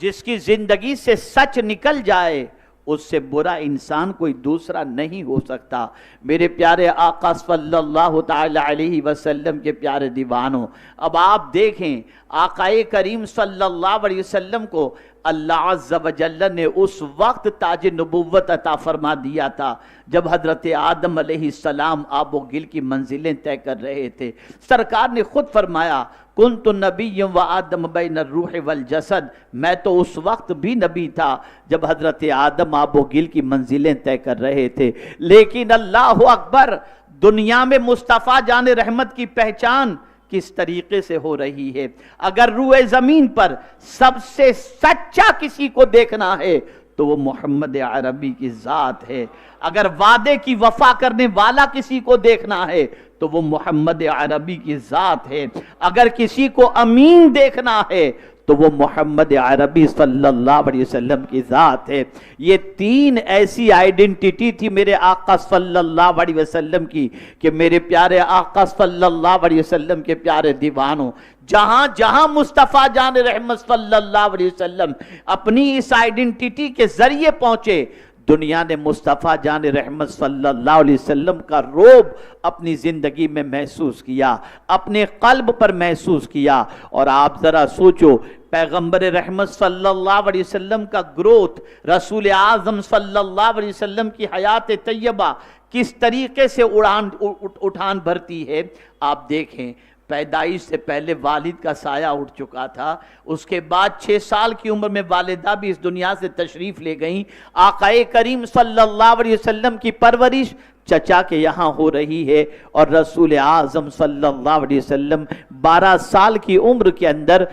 جس کی زندگی سے سچ نکل جائے اس سے برا انسان کوئی دوسرا نہیں ہو سکتا. میرے پیارے آقا صلی اللہ تعالی علیہ وسلم کے پیارے دیوانوں، اب آپ دیکھیں آقا کریم صلی اللہ علیہ وسلم کو اللہ عز و جل نے اس وقت تاج نبوت عطا فرما دیا تھا جب حضرت آدم علیہ السلام آب و گل کی منزلیں طے کر رہے تھے. سرکار نے خود فرمایا کنت نبی و آدم بین الروح والجسد، میں تو اس وقت بھی نبی تھا جب حضرت آدم آب و گل کی منزلیں طے کر رہے تھے. لیکن اللہ اکبر، دنیا میں مصطفیٰ جان رحمت کی پہچان کس طریقے سے ہو رہی ہے. اگر روئے زمین پر سب سے سچا کسی کو دیکھنا ہے تو وہ محمد عربی کی ذات ہے. اگر وعدے کی وفا کرنے والا کسی کو دیکھنا ہے تو وہ محمد عربی کی ذات ہے. اگر کسی کو امین دیکھنا ہے تو وہ محمد عربی صلی اللہ علیہ وسلم کی ذات ہے. یہ تین ایسی آئیڈینٹیٹی تھی میرے آقا صلی اللہ علیہ وسلم کی کہ میرے پیارے آقا صلی اللہ علیہ وسلم کے پیارے دیوانوں، جہاں جہاں مصطفیٰ جان رحمت صلی اللہ علیہ وسلم اپنی اس آئیڈینٹیٹی کے ذریعے پہنچے، دنیا نے مصطفیٰ جان رحمت صلی اللہ علیہ وسلم کا روب اپنی زندگی میں محسوس کیا، اپنے قلب پر محسوس کیا. اور آپ ذرا سوچو، پیغمبر رحمت صلی اللہ علیہ وسلم کا گروتھ، رسول اعظم صلی اللہ علیہ وسلم کی حیات طیبہ کس طریقے سے اٹھان بھرتی ہے. آپ دیکھیں، پیدائش سے پہلے والد کا سایہ اٹھ چکا تھا، اس کے بعد 6 سال کی عمر میں والدہ بھی اس دنیا سے تشریف لے گئیں. آقا کریم صلی اللہ علیہ وسلم کی پرورش چچا کے یہاں ہو رہی ہے، اور رسول اعظم صلی اللہ علیہ وسلم 12 سال کی عمر کے اندر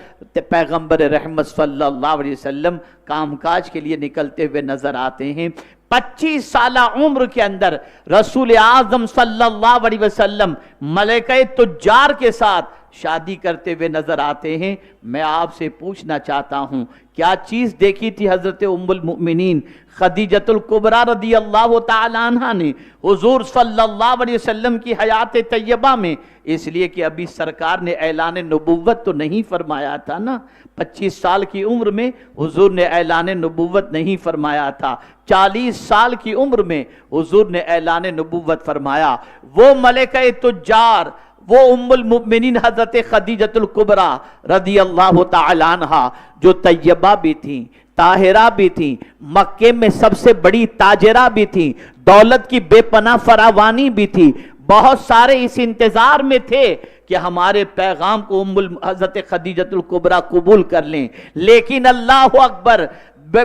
پیغمبر رحمت صلی اللہ علیہ وسلم کام کاج کے لیے نکلتے ہوئے نظر آتے ہیں. 25 سالہ عمر کے اندر رسول اعظم صلی اللہ علیہ وسلم ملکہ تجار کے ساتھ شادی کرتے ہوئے نظر آتے ہیں. میں آپ سے پوچھنا چاہتا ہوں، کیا چیز دیکھی تھی حضرت ام المؤمنین خدیجۃ الکبریٰ رضی اللہ تعالی عنہا نے حضور صلی اللہ علیہ وسلم کی حیات طیبہ میں؟ اس لیے کہ ابھی سرکار نے اعلان نبوت تو نہیں فرمایا تھا نا. 25 سال کی عمر میں حضور نے اعلان نبوت نہیں فرمایا تھا. 40 سال کی عمر میں حضور نے اعلان نبوت فرمایا. وہ ملکہ تجار، وہ ام المؤمنین حضرت خدیجۃ الکبریٰ رضی اللہ تعالی عنہا، جو طیبہ بھی تھیں، طاہرہ بھی تھیں، مکے میں سب سے بڑی تاجرہ بھی تھیں، دولت کی بے پناہ فراوانی بھی تھی، بہت سارے اس انتظار میں تھے کہ ہمارے پیغام کو حضرت خدیجۃ الکبریٰ قبول کر لیں، لیکن اللہ اکبر،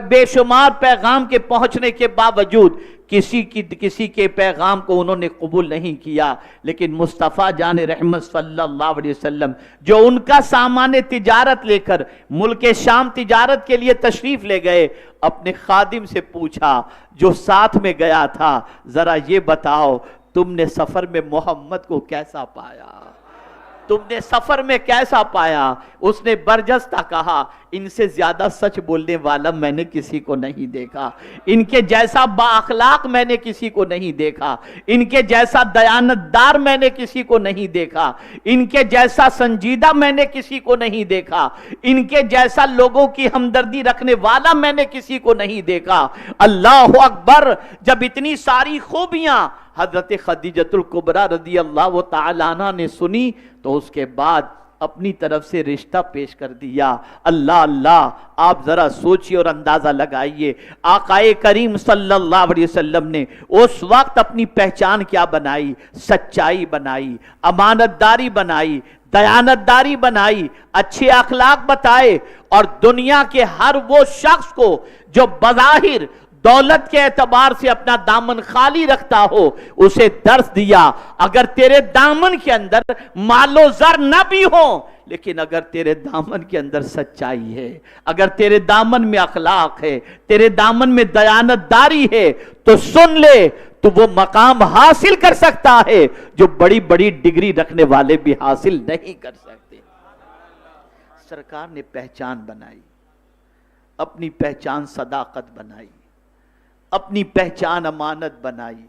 بے شمار پیغام کے پہنچنے کے باوجود کسی کے پیغام کو انہوں نے قبول نہیں کیا، لیکن مصطفیٰ جان رحمت صلی اللہ علیہ وسلم جو ان کا سامان تجارت لے کر ملک شام تجارت کے لیے تشریف لے گئے، اپنے خادم سے پوچھا جو ساتھ میں گیا تھا، ذرا یہ بتاؤ تم نے سفر میں محمد کو کیسا پایا؟ تم نے سفر میں کیسا پایا؟ اس نے برجستہ کہا، ان سے زیادہ سچ بولنے والا میں نے کسی کو نہیں دیکھا، ان کے جیسا با اخلاق میں نے کسی کو نہیں دیکھا، ان کے جیسا دیانتدار میں نے کسی کو نہیں دیکھا، ان کے جیسا سنجیدہ میں نے کسی کو نہیں دیکھا، ان کے جیسا لوگوں کی ہمدردی رکھنے والا میں نے کسی کو نہیں دیکھا۔ اللہ اکبر! جب اتنی ساری خوبیاں حضرت خدیجۃ الکبریٰ رضی اللہ تعالیٰ عنہ نے سنی تو اس کے بعد اپنی طرف سے رشتہ پیش کر دیا۔ اللہ اللہ! آپ ذرا سوچئے اور اندازہ لگائیے، آقائے کریم صلی اللہ علیہ وسلم نے اس وقت اپنی پہچان کیا بنائی؟ سچائی بنائی، امانت داری بنائی، دیانتداری بنائی، اچھے اخلاق بتائے، اور دنیا کے ہر وہ شخص کو جو بظاہر دولت کے اعتبار سے اپنا دامن خالی رکھتا ہو اسے درس دیا، اگر تیرے دامن کے اندر مال و زر نہ بھی ہو لیکن اگر تیرے دامن کے اندر سچائی ہے، اگر تیرے دامن میں اخلاق ہے، تیرے دامن میں دیانتداری ہے تو سن لے، تو وہ مقام حاصل کر سکتا ہے جو بڑی بڑی ڈگری رکھنے والے بھی حاصل نہیں کر سکتے۔ سرکار نے پہچان بنائی، اپنی پہچان صداقت بنائی، اپنی پہچان امانت بنائی،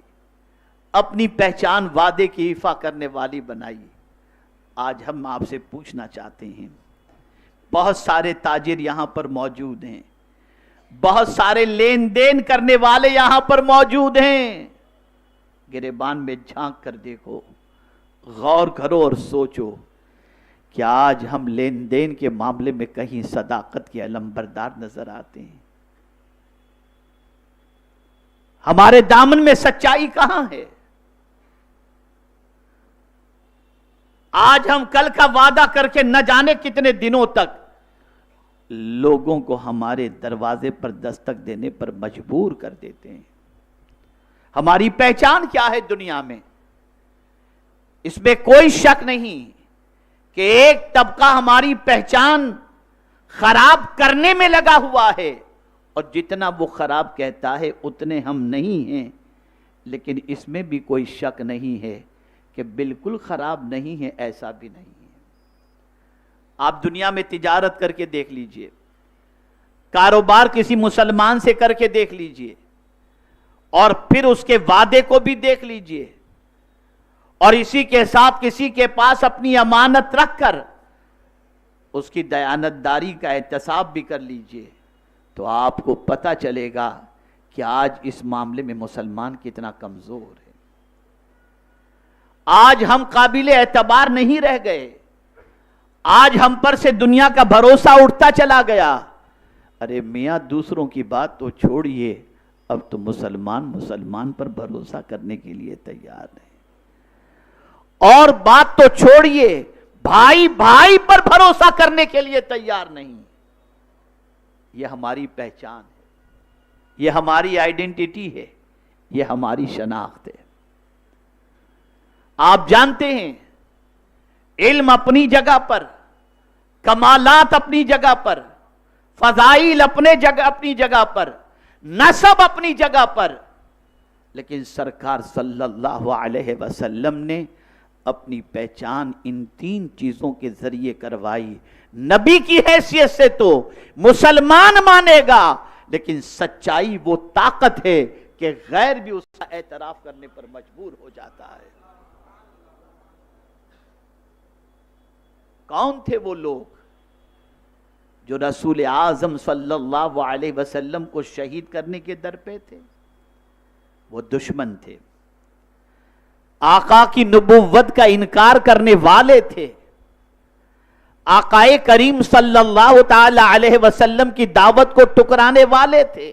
اپنی پہچان وعدے کی ایفا کرنے والی بنائی۔ آج ہم آپ سے پوچھنا چاہتے ہیں، بہت سارے تاجر یہاں پر موجود ہیں، بہت سارے لین دین کرنے والے یہاں پر موجود ہیں، گریبان میں جھانک کر دیکھو، غور کرو اور سوچو کہ آج ہم لین دین کے معاملے میں کہیں صداقت کے علم بردار نظر آتے ہیں؟ ہمارے دامن میں سچائی کہاں ہے؟ آج ہم کل کا وعدہ کر کے نہ جانے کتنے دنوں تک لوگوں کو ہمارے دروازے پر دستک دینے پر مجبور کر دیتے ہیں۔ ہماری پہچان کیا ہے دنیا میں؟ اس میں کوئی شک نہیں کہ ایک طبقہ ہماری پہچان خراب کرنے میں لگا ہوا ہے، اور جتنا وہ خراب کہتا ہے اتنے ہم نہیں ہیں، لیکن اس میں بھی کوئی شک نہیں ہے کہ بالکل خراب نہیں ہے، ایسا بھی نہیں ہے۔ آپ دنیا میں تجارت کر کے دیکھ لیجئے، کاروبار کسی مسلمان سے کر کے دیکھ لیجئے، اور پھر اس کے وعدے کو بھی دیکھ لیجئے، اور اسی کے ساتھ کسی کے پاس اپنی امانت رکھ کر اس کی دیانتداری کا احتساب بھی کر لیجئے، تو آپ کو پتہ چلے گا کہ آج اس معاملے میں مسلمان کتنا کمزور ہے۔ آج ہم قابل اعتبار نہیں رہ گئے، آج ہم پر سے دنیا کا بھروسہ اٹھتا چلا گیا۔ ارے میاں، دوسروں کی بات تو چھوڑیے، اب تو مسلمان پر بھروسہ کرنے کے لیے تیار نہیں، اور بات تو چھوڑیے، بھائی بھائی پر بھروسہ کرنے کے لیے تیار نہیں۔ یہ ہماری پہچان ہے، یہ ہماری آئیڈینٹیٹی ہے، یہ ہماری شناخت ہے۔ آپ جانتے ہیں، علم اپنی جگہ پر، کمالات اپنی جگہ پر، فضائل اپنی جگہ پر، نسب اپنی جگہ پر، لیکن سرکار صلی اللہ علیہ وسلم نے اپنی پہچان ان تین چیزوں کے ذریعے کروائی۔ نبی کی حیثیت سے تو مسلمان مانے گا، لیکن سچائی وہ طاقت ہے کہ غیر بھی اس کا اعتراف کرنے پر مجبور ہو جاتا ہے۔ کون تھے وہ لوگ جو رسول اعظم صلی اللہ علیہ وسلم کو شہید کرنے کے در پہ تھے؟ وہ دشمن تھے، آقا کی نبوت کا انکار کرنے والے تھے، آقائے کریم صلی اللہ تعالی علیہ وسلم کی دعوت کو ٹکرانے والے تھے،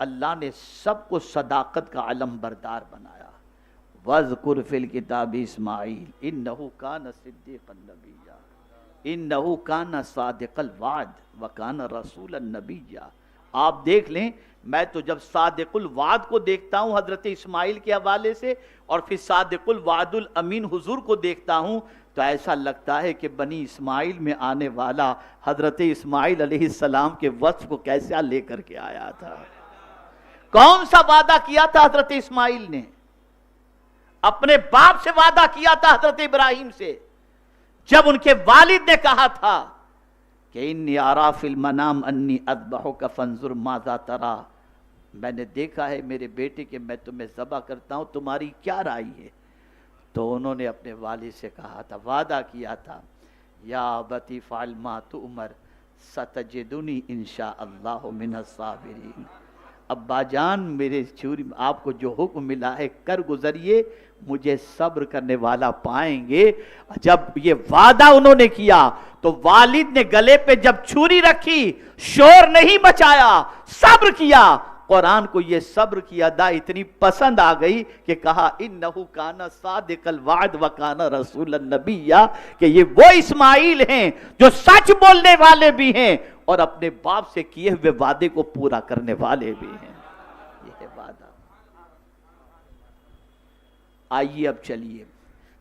اللہ نے سب کو صداقت کا علم بردار بنایا. وَاذْكُرْ فِي الْكِتَابِ اسماعیل اِنَّهُ كَانَ صِدِّيقًا نَبِيًّا اِنَّهُ كَانَ صَادِقَ الْوَعْدِ وَكَانَ رَسُولًا نَبِيًّا. آپ دیکھ لیں، میں تو جب صادق الوعد کو دیکھتا ہوں حضرت اسماعیل کے حوالے سے، اور پھر صادق الوعد الامین حضور کو دیکھتا ہوں، تو ایسا لگتا ہے کہ بنی اسماعیل میں آنے والا حضرت اسماعیل علیہ السلام کے وصف کو کیسا لے کر کے آیا تھا. کون سا وعدہ کیا تھا حضرت اسماعیل نے؟ اپنے باپ سے وعدہ کیا تھا حضرت ابراہیم سے، جب ان کے والد نے کہا تھا کہ انی ارا فی المنام انی اذبحک فانظر ماذا تری، میں نے دیکھا ہے میرے بیٹے کہ میں تمہیں ذبح کرتا ہوں، تمہاری کیا رائے ہے؟ تو انہوں نے اپنے والد سے کہا تھا، وعدہ کیا تھا، یا ابتی فعل ما تؤمر ستجدنی انشاء اللہ من الصابرین. ابا جان، میرے چھوری آپ کو جو حکم ملا ہے کر گزریے، مجھے صبر کرنے والا پائیں گے. جب یہ وعدہ انہوں نے کیا تو والد نے گلے پہ جب چھری رکھی، شور نہیں مچایا، صبر کیا. قرآن کو یہ صبر کی ادا اتنی پسند آ گئی کہ کہا انہو کان صادق الوعد وکان رسول النبی، کہ یہ وہ اسماعیل ہیں جو سچ بولنے والے بھی ہیں اور اپنے باپ سے کیے ہوئے وعدے کو پورا کرنے والے بھی ہیں. یہ ہے وعدہ. آئیے اب چلیے،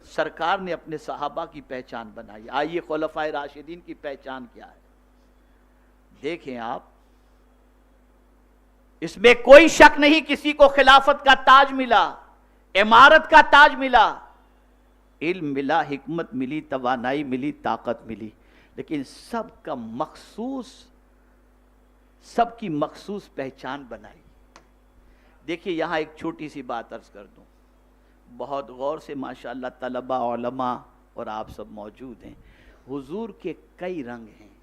سرکار نے اپنے صحابہ کی پہچان بنائی. آئیے خلفائے راشدین کی پہچان کیا ہے دیکھیں آپ. اس میں کوئی شک نہیں کسی کو خلافت کا تاج ملا، امارت کا تاج ملا، علم ملا، حکمت ملی، توانائی ملی، طاقت ملی، لیکن سب کا مخصوص، سب کی مخصوص پہچان بنائی. دیکھیے یہاں ایک چھوٹی سی بات عرض کر دوں، بہت غور سے ماشاءاللہ طلباء، علماء اور آپ سب موجود ہیں. حضور کے کئی رنگ ہیں،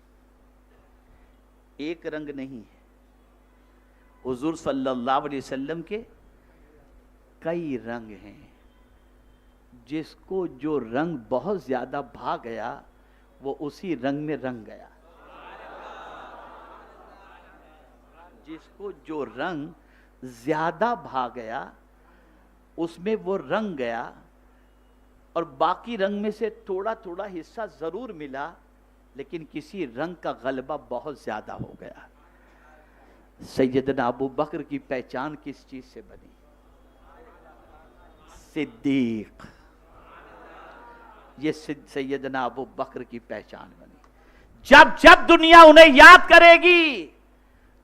ایک رنگ نہیں ہے. حضور صلی اللہ علیہ وسلم کے کئی رنگ ہیں. جس کو جو رنگ بہت زیادہ بھا گیا وہ اسی رنگ میں رنگ گیا. جس کو جو رنگ زیادہ بھا گیا اس میں وہ رنگ گیا، اور باقی رنگ میں سے تھوڑا تھوڑا حصہ ضرور ملا، لیکن کسی رنگ کا غلبہ بہت زیادہ ہو گیا. سیدنا ابو بکر کی پہچان کس چیز سے بنی؟ صدیق. یہ سیدنا ابو بکر کی پہچان بنی. جب جب دنیا انہیں یاد کرے گی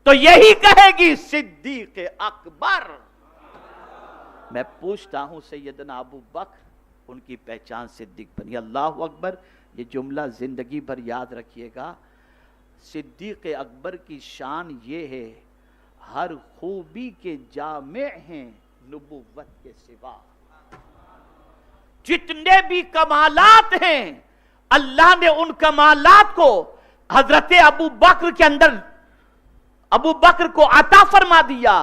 تو یہی کہے گی صدیق اکبر. میں پوچھتا ہوں سیدنا ابو بکر، ان کی پہچان صدیق بنی. اللہ اکبر. یہ جملہ زندگی بھر یاد رکھیے گا. صدیق اکبر کی شان یہ ہے، ہر خوبی کے جامع ہیں نبوت کے سوا. جتنے بھی کمالات ہیں اللہ نے ان کمالات کو حضرت ابو بکر کے اندر، ابو بکر کو عطا فرما دیا.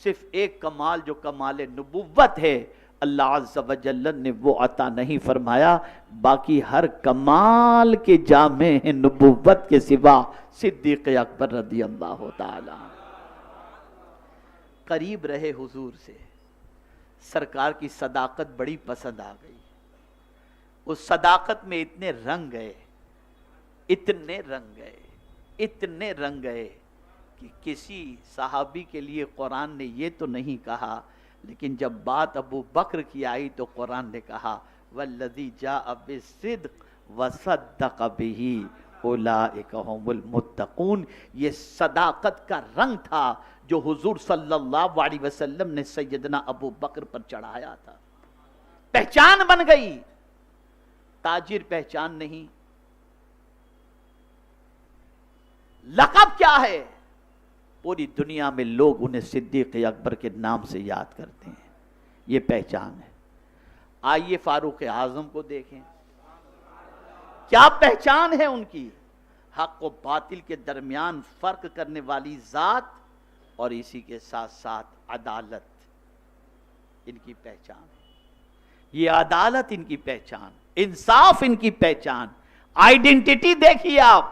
صرف ایک کمال جو کمال نبوت ہے اللہ عز و جل نے وہ عطا نہیں فرمایا. باقی ہر کمال کے جامع ہیں نبوت کے سوا صدیق اکبر رضی اللہ تعالی. قریب رہے حضور سے، سرکار کی صداقت بڑی پسند آ گئی. اس صداقت میں اتنے رنگ گئے، اتنے رنگ گئے، اتنے رنگ گئے کہ کسی صحابی کے لیے قرآن نے یہ تو نہیں کہا، لیکن جب بات ابو بکر کی آئی تو قرآن نے کہا والذی جاء بالصدق وصدق بہ اولئک هم المتقون. یہ صداقت کا رنگ تھا جو حضور صلی اللہ علیہ وسلم نے سیدنا ابو بکر پر چڑھایا تھا. پہچان بن گئی. تاجر پہچان نہیں. لقب کیا ہے؟ پوری دنیا میں لوگ انہیں صدیق اکبر کے نام سے یاد کرتے ہیں. یہ پہچان ہے. آئیے فاروق اعظم کو دیکھیں، کیا پہچان ہے ان کی؟ حق و باطل کے درمیان فرق کرنے والی ذات، اور اسی کے ساتھ ساتھ عدالت ان کی پہچان ہے. یہ عدالت ان کی پہچان، انصاف ان کی پہچان. آئیڈینٹی دیکھیے آپ.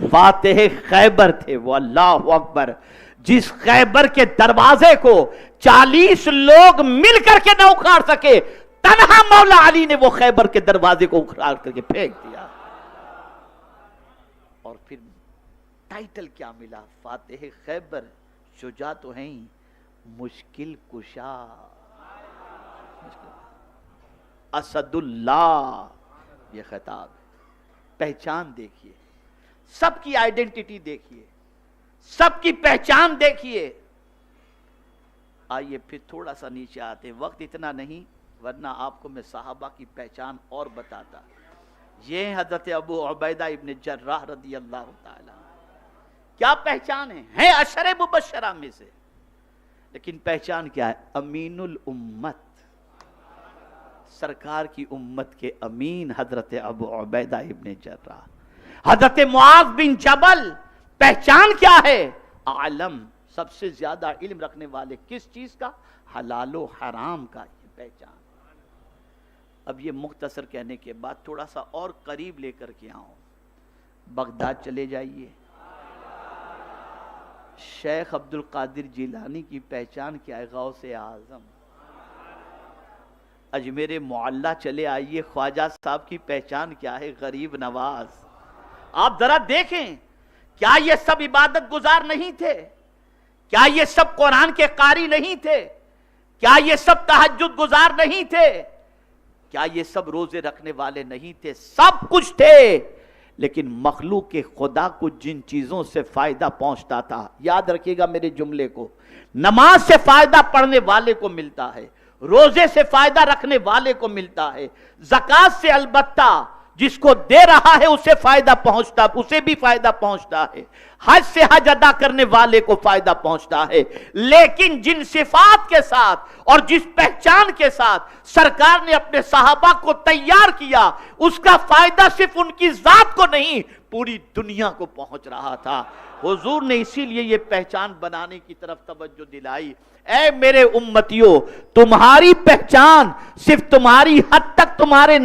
فاتح خیبر تھے وہ، اللہ اکبر، جس خیبر کے دروازے کو 40 لوگ مل کر کے نہ اکھاڑ سکے، تنہا مولا علی نے وہ خیبر کے دروازے کو اکھاڑ کر کے پھینک دیا۔ اور پھر ٹائٹل کیا ملا؟ فاتح خیبر، شجاع تو ہیں ہی، مشکل کشا، اسد اللہ، یہ خطاب ہے۔ پہچان دیکھیے، سب کی آئیڈینٹی دیکھیے، سب کی پہچان دیکھیے۔ آئیے پھر تھوڑا سا نیچے آتے، وقت اتنا نہیں ورنہ آپ کو میں صحابہ کی پہچان اور بتاتا۔ یہ حضرت ابو عبیدہ ابن جراح رضی اللہ تعالی، کیا پہچان ہے عشر مبشرہ میں سے، لیکن پہچان کیا ہے؟ امین الامت، سرکار کی امت کے امین حضرت ابو عبیدہ ابن جراح۔ حضرت معاذ بن جبل، پہچان کیا ہے؟ عالم، سب سے زیادہ علم رکھنے والے، کس چیز کا؟ حلال و حرام کا، یہ پہچان۔ اب یہ مختصر کہنے کے بعد تھوڑا سا اور قریب لے کر کے آؤں، بغداد چلے جائیے، شیخ عبد القادر جیلانی کی پہچان کیا ہے؟ غوث اعظم۔ اجمیر معلیٰ چلے آئیے، خواجہ صاحب کی پہچان کیا ہے؟ غریب نواز۔ آپ ذرا دیکھیں، کیا یہ سب عبادت گزار نہیں تھے؟ کیا یہ سب قرآن کے قاری نہیں تھے؟ کیا یہ سب تہجد گزار نہیں تھے؟ کیا یہ سب روزے رکھنے والے نہیں تھے؟ سب کچھ تھے، لیکن مخلوق کے خدا کو جن چیزوں سے فائدہ پہنچتا تھا، یاد رکھیے گا میرے جملے کو، نماز سے فائدہ پڑھنے والے کو ملتا ہے، روزے سے فائدہ رکھنے والے کو ملتا ہے، زکوٰۃ سے البتہ جس کو دے رہا ہے اسے فائدہ پہنچتا، اسے بھی فائدہ پہنچتا ہے، حج سے حج ادا کرنے والے کو فائدہ پہنچتا ہے، لیکن جن صفات کے ساتھ اور جس پہچان کے ساتھ سرکار نے اپنے صحابہ کو تیار کیا، اس کا فائدہ صرف ان کی ذات کو نہیں، پوری دنیا کو پہنچ رہا تھا۔ حضور نے اسی لیے یہ پہچان بنانے کی طرف توجہ دلائی۔ اے میرے امتیوں، تمہاری پہچان صرف تمہاری حد تک تمہارے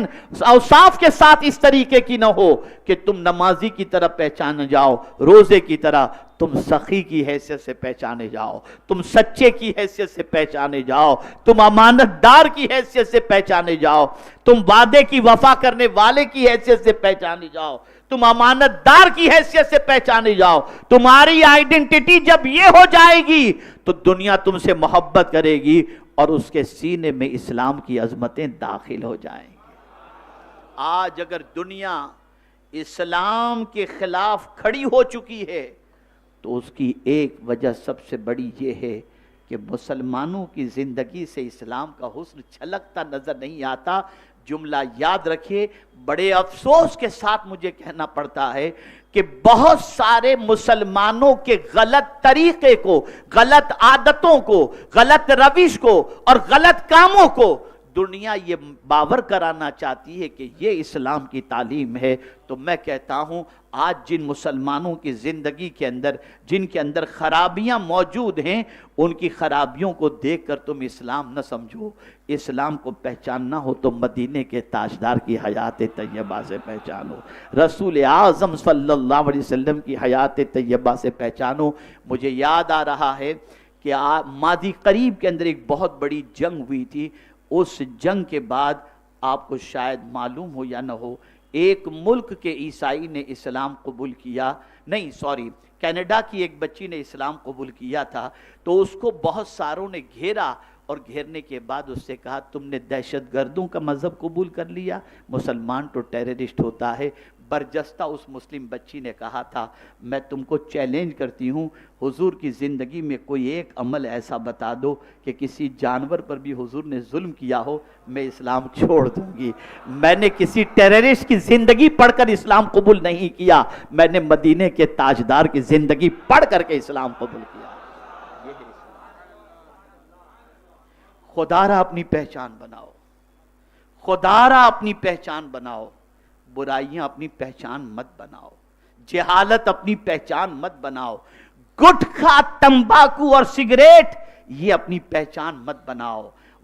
اوصاف کے ساتھ اس طریقے کی نہ ہو کہ تم نمازی کی طرح پہچانے جاؤ، روزے کی طرح، تم سخی کی حیثیت سے پہچانے جاؤ، تم سچے کی حیثیت سے پہچانے جاؤ، تم امانت دار کی حیثیت سے پہچانے جاؤ، تم وعدے کی وفا کرنے والے کی حیثیت سے پہچانے جاؤ، تم امانت دار کی حیثیت سے پہچانے جاؤ۔ تمہاری آئیڈینٹی جب یہ ہو جائے گی تو دنیا تم سے محبت کرے گی اور اس کے سینے میں اسلام کی عظمتیں داخل ہو جائیں گی۔ آج اگر دنیا اسلام کے خلاف کھڑی ہو چکی ہے تو اس کی ایک وجہ سب سے بڑی یہ ہے کہ مسلمانوں کی زندگی سے اسلام کا حسن چھلکتا نظر نہیں آتا۔ جملہ یاد رکھیے، بڑے افسوس کے ساتھ مجھے کہنا پڑتا ہے کہ بہت سارے مسلمانوں کے غلط طریقے کو، غلط عادتوں کو، غلط روش کو اور غلط کاموں کو دنیا یہ باور کرانا چاہتی ہے کہ یہ اسلام کی تعلیم ہے۔ تو میں کہتا ہوں، آج جن مسلمانوں کی زندگی کے اندر، جن کے اندر خرابیاں موجود ہیں، ان کی خرابیوں کو دیکھ کر تم اسلام نہ سمجھو۔ اسلام کو پہچاننا ہو تو مدینے کے تاجدار کی حیات طیبہ سے پہچانو، رسول اعظم صلی اللہ علیہ وسلم کی حیات طیبہ سے پہچانو۔ مجھے یاد آ رہا ہے کہ ماضی قریب کے اندر ایک بہت بڑی جنگ ہوئی تھی۔ اس جنگ کے بعد آپ کو شاید معلوم ہو یا نہ ہو، ایک ملک کے عیسائی نے اسلام قبول کیا، کینیڈا کی ایک بچی نے اسلام قبول کیا تھا، تو اس کو بہت ساروں نے گھیرا اور گھیرنے کے بعد اس سے کہا تم نے دہشت گردوں کا مذہب قبول کر لیا، مسلمان تو ٹیررسٹ ہوتا ہے۔ برجستہ اس مسلم بچی نے کہا تھا میں تم کو چیلنج کرتی ہوں، حضور کی زندگی میں کوئی ایک عمل ایسا بتا دو کہ کسی جانور پر بھی حضور نے ظلم کیا ہو، میں اسلام چھوڑ دوں گی۔ میں نے کسی ٹیررسٹ کی زندگی پڑھ کر اسلام قبول نہیں کیا، میں نے مدینے کے تاجدار کی زندگی پڑھ کر کے اسلام قبول کیا۔ یہ ہے خدا را اپنی پہچان بناؤ، خدا را اپنی پہچان بناؤ، برائیاں اپنی پہچان مت بناؤ، جہالت اپنی پہچان مت بناؤ، گٹکھا، تمباکو اور سگریٹ یہ اپنی پہچان مت بناؤ،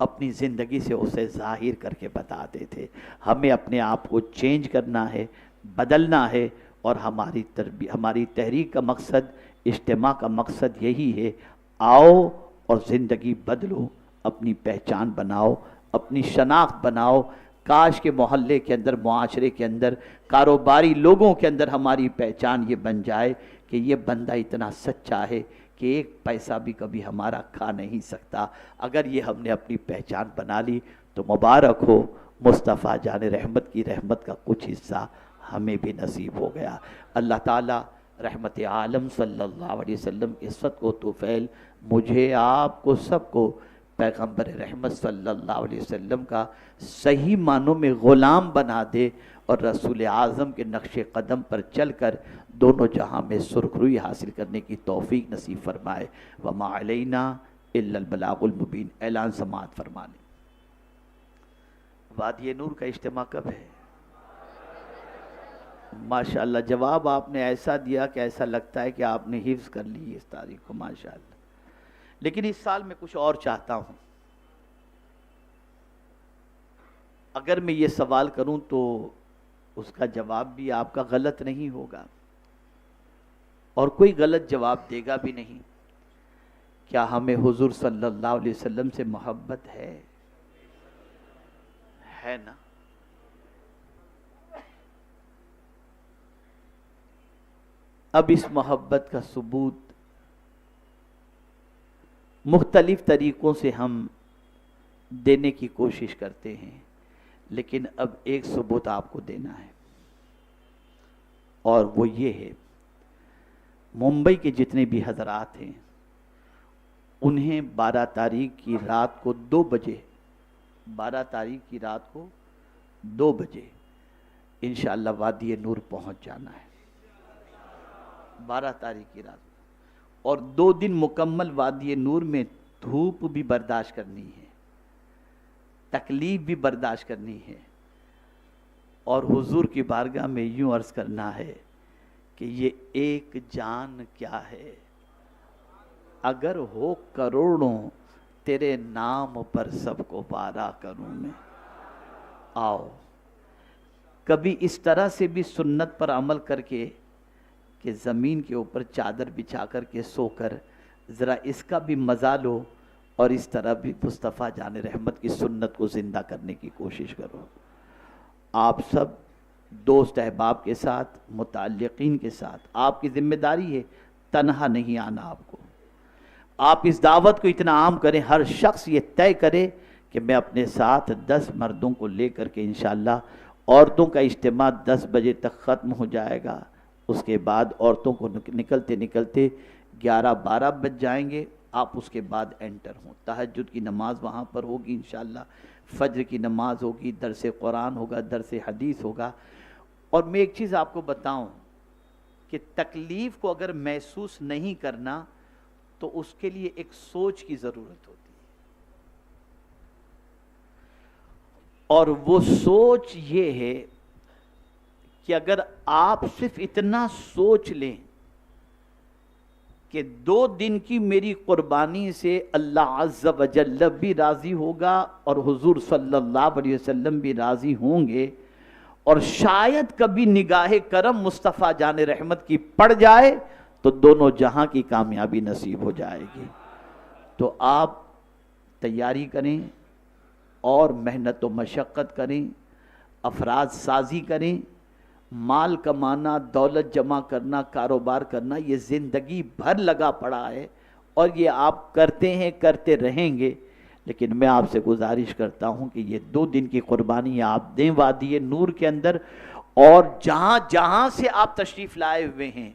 اپنی زندگی سے اسے ظاہر کر کے بتاتے تھے. ہمیں اپنے آپ کو چینج کرنا ہے، بدلنا ہے، اور ہماری تحریک کا مقصد، اجتماع کا مقصد یہی ہے. آؤ اور زندگی بدلو، اپنی پہچان بناؤ، اپنی شناخت بناؤ. کاش کے محلے کے اندر، معاشرے کے اندر، کاروباری لوگوں کے اندر ہماری پہچان یہ بن جائے کہ یہ بندہ اتنا سچا ہے کہ ایک پیسہ بھی کبھی ہمارا کھا نہیں سکتا. اگر یہ ہم نے اپنی پہچان بنا لی تو مبارک ہو، مصطفیٰ جان رحمت کی رحمت کا کچھ حصہ ہمیں بھی نصیب ہو گیا. اللہ تعالیٰ رحمت عالم صلی اللہ علیہ وسلم کے صدق و طفیل مجھے، آپ کو، سب کو پیغمبر رحمت صلی اللہ علیہ وسلم کا صحیح معنوں میں غلام بنا دے، اور رسول اعظم کے نقش قدم پر چل کر دونوں جہاں میں سرخروئی حاصل کرنے کی توفیق نصیب فرمائے. وما علینا الا البلاغ المبین. اعلان سماعت فرما لیں. وادی نور کا اجتماع کب ہے؟ ماشاءاللہ جواب آپ نے ایسا دیا کہ ایسا لگتا ہے کہ آپ نے حفظ کر لی اس تاریخ کو، ماشاءاللہ. لیکن اس سال میں کچھ اور چاہتا ہوں. اگر میں یہ سوال کروں تو اس کا جواب بھی آپ کا غلط نہیں ہوگا، اور کوئی غلط جواب دے گا بھی نہیں. کیا ہمیں حضور صلی اللہ علیہ وسلم سے محبت ہے نا؟ اب اس محبت کا ثبوت مختلف طریقوں سے ہم دینے کی کوشش کرتے ہیں، لیکن اب ایک ثبوت آپ کو دینا ہے، اور وہ یہ ہے. ممبئی کے جتنے بھی حضرات ہیں انہیں 12 تاریخ کی رات کو 2 بجے 12 تاریخ کی رات کو 2 بجے انشاءاللہ وادی نور پہنچ جانا ہے. 12 تاریخ کی رات، اور 2 دن مکمل وادی نور میں دھوپ بھی برداشت کرنی ہے، تکلیف بھی برداشت کرنی ہے، اور حضور کی بارگاہ میں یوں عرض کرنا ہے کہ یہ ایک جان کیا ہے، اگر ہو کروڑوں تیرے نام پر سب کو پارا کروں میں. آؤ کبھی اس طرح سے بھی سنت پر عمل کر کے کہ زمین کے اوپر چادر بچھا کر کے سو کر ذرا اس کا بھی مزہ لو، اور اس طرح بھی مصطفیٰ جان رحمت کی سنت کو زندہ کرنے کی کوشش کرو. آپ سب دوست احباب کے ساتھ، متعلقین کے ساتھ، آپ کی ذمہ داری ہے تنہا نہیں آنا. آپ کو، آپ اس دعوت کو اتنا عام کریں، ہر شخص یہ طے کرے کہ میں اپنے ساتھ 10 مردوں کو لے کر کے انشاءاللہ. عورتوں کا اجتماع 10 بجے تک ختم ہو جائے گا، اس کے بعد عورتوں کو نکلتے نکلتے 11-12 بج جائیں گے. آپ اس کے بعد انٹر ہوں. تہجد کی نماز وہاں پر ہوگی انشاءاللہ، فجر کی نماز ہوگی، درس قرآن ہوگا، درس حدیث ہوگا. اور میں ایک چیز آپ کو بتاؤں کہ تکلیف کو اگر محسوس نہیں کرنا تو اس کے لیے ایک سوچ کی ضرورت ہوتی ہے، اور وہ سوچ یہ ہے کہ اگر آپ صرف اتنا سوچ لیں کہ 2 دن کی میری قربانی سے اللہ عز و جل بھی راضی ہوگا اور حضور صلی اللہ علیہ وسلم بھی راضی ہوں گے، اور شاید کبھی نگاہ کرم مصطفیٰ جان رحمت کی پڑ جائے تو دونوں جہاں کی کامیابی نصیب ہو جائے گی. تو آپ تیاری کریں اور محنت و مشقت کریں، افراد سازی کریں. مال کمانا، دولت جمع کرنا، کاروبار کرنا یہ زندگی بھر لگا پڑا ہے، اور یہ آپ کرتے ہیں، کرتے رہیں گے. لیکن میں آپ سے گزارش کرتا ہوں کہ یہ 2 دن کی قربانی آپ دیں وادی نور کے اندر، اور جہاں جہاں سے آپ تشریف لائے ہوئے ہیں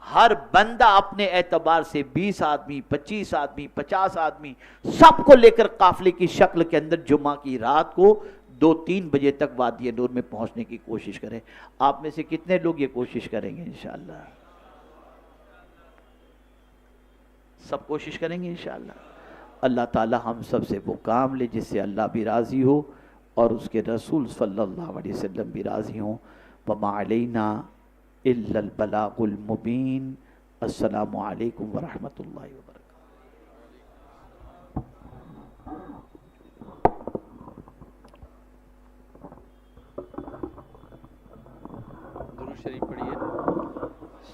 ہر بندہ اپنے اعتبار سے 20 آدمی، 25 آدمی، 50 آدمی سب کو لے کر قافلے کی شکل کے اندر جمعہ کی رات کو 2-3 بجے تک وادی نور میں پہنچنے کی کوشش کریں. آپ میں سے کتنے لوگ یہ کوشش کریں گے؟ انشاءاللہ سب کوشش کریں گے انشاءاللہ. اللہ تعالی ہم سب سے وہ کام لے جس سے اللہ بھی راضی ہو اور اس کے رسول صلی اللہ علیہ وسلم بھی راضی ہوں. وما علینا الا البلاغ المبین. السلام علیکم ورحمۃ اللہ وبرکاتہ.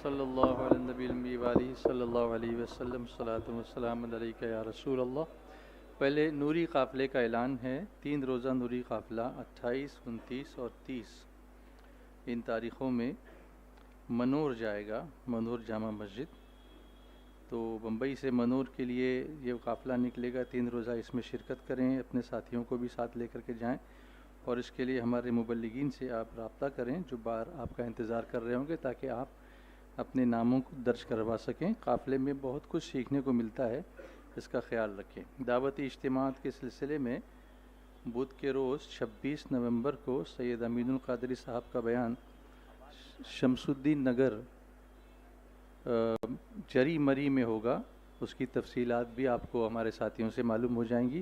صلی اللہ علیہ نبی المی والی صلی اللہ علیہ وسلم صلاۃ والسلام علیک یا رسول اللہ۔ پہلے نوری قافلے کا اعلان ہے۔ 3 روزہ نوری قافلہ 28، 29 اور 30 ان تاریخوں میں منور جائے گا، منور جامع مسجد۔ تو بمبئی سے منور کے لیے یہ قافلہ نکلے گا، 3 روزہ اس میں شرکت کریں، اپنے ساتھیوں کو بھی ساتھ لے کر کے جائیں، اور اس کے لیے ہمارے مبلغین سے آپ رابطہ کریں جو بار آپ کا انتظار کر رہے ہوں گے، تاکہ آپ اپنے ناموں کو درج کروا سکیں۔ قافلے میں بہت کچھ سیکھنے کو ملتا ہے، اس کا خیال رکھیں۔ دعوتی اجتماعات کے سلسلے میں بدھ کے روز 26 نومبر کو سید امین القادری صاحب کا بیان شمس الدین نگر جری مری میں ہوگا۔ اس کی تفصیلات بھی آپ کو ہمارے ساتھیوں سے معلوم ہو جائیں گی۔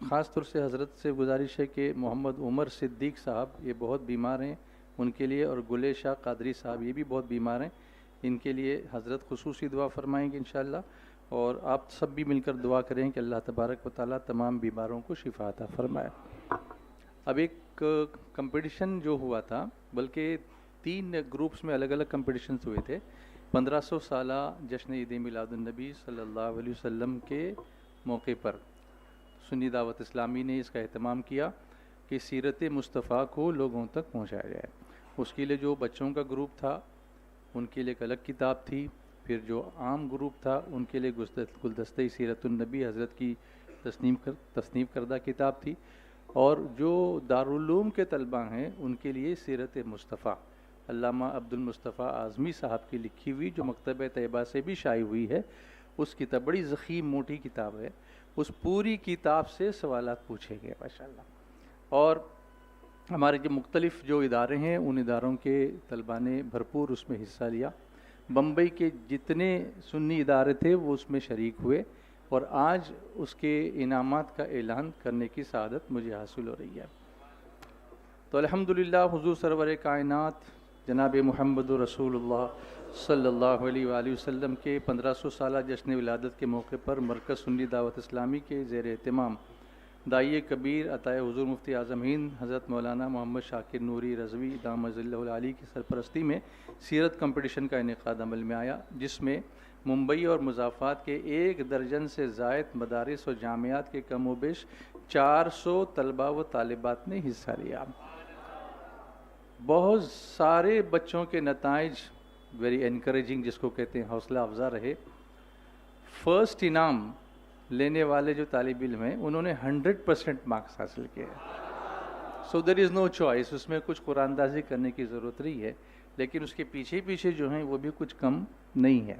خاص طور سے حضرت سے گزارش ہے کہ محمد عمر صدیق صاحب یہ بہت بیمار ہیں، ان کے لیے، اور گلے شاہ قادری صاحب یہ بھی بہت بیمار ہیں، ان کے لیے حضرت خصوصی دعا فرمائیں گے انشاءاللہ، اور آپ سب بھی مل کر دعا کریں کہ اللہ تبارک و تعالیٰ تمام بیماروں کو شفا عطا فرمائے۔ اب ایک کمپٹیشن جو ہوا تھا، بلکہ 3 گروپس میں الگ الگ کمپٹیشنز ہوئے تھے۔ 1500 سالہ جشن عید میلاد النبی صلی اللہ علیہ وسلم کے موقع پر سنی دعوت اسلامی نے اس کا اہتمام کیا کہ سیرت مصطفیٰ کو لوگوں تک پہنچایا جائے۔ اس کے لیے جو بچوں کا گروپ تھا ان کے لیے ایک الگ کتاب تھی، پھر جو عام گروپ تھا ان کے لیے گلدستہ سیرت النبی حضرت کی تصنیف کردہ کتاب تھی، اور جو دارالعلوم کے طلباء ہیں ان کے لیے سیرت مصطفیٰ علامہ عبد المصطفیٰ اعظمی صاحب کی لکھی ہوئی، جو مکتبہ طیبہ سے بھی شائع ہوئی ہے، اس کتاب بڑی ضخیم موٹی کتاب ہے، اس پوری کتاب سے سوالات پوچھے گئے ماشاءاللہ۔ اور ہمارے جو مختلف جو ادارے ہیں ان اداروں کے طلباء نے بھرپور اس میں حصہ لیا۔ بمبئی کے جتنے سنی ادارے تھے وہ اس میں شریک ہوئے، اور آج اس کے انعامات کا اعلان کرنے کی سعادت مجھے حاصل ہو رہی ہے۔ تو الحمدللہ حضور سرور کائنات جناب محمد رسول اللہ صلی اللہ علیہ وآلہ وسلم کے 1500 سالہ جشن ولادت کے موقع پر مرکز سنی دعوت اسلامی کے زیر اہتمام داعیہ کبیر عطائے حضور مفتی اعظم ہند حضرت مولانا محمد شاکر نوری رضوی دامہ ظلہ العالی کی سرپرستی میں سیرت کمپٹیشن کا انعقاد عمل میں آیا، جس میں ممبئی اور مضافات کے 1 درجن سے زائد مدارس اور جامعات کے کم و بیش 400 طلباء و طالبات نے حصہ لیا۔ بہت سارے بچوں کے نتائج ویری انکریجنگ، جس کو کہتے ہیں حوصلہ افزا رہے۔ فرسٹ انعام لینے والے جو طالب علم ہیں انہوں نے 100% مارکس حاصل کیے۔ سو دیر از نو چوائس، اس میں کچھ قرآن اندازی کرنے کی ضرورت نہیں ہے، لیکن اس کے پیچھے جو ہیں وہ بھی کچھ کم نہیں ہے۔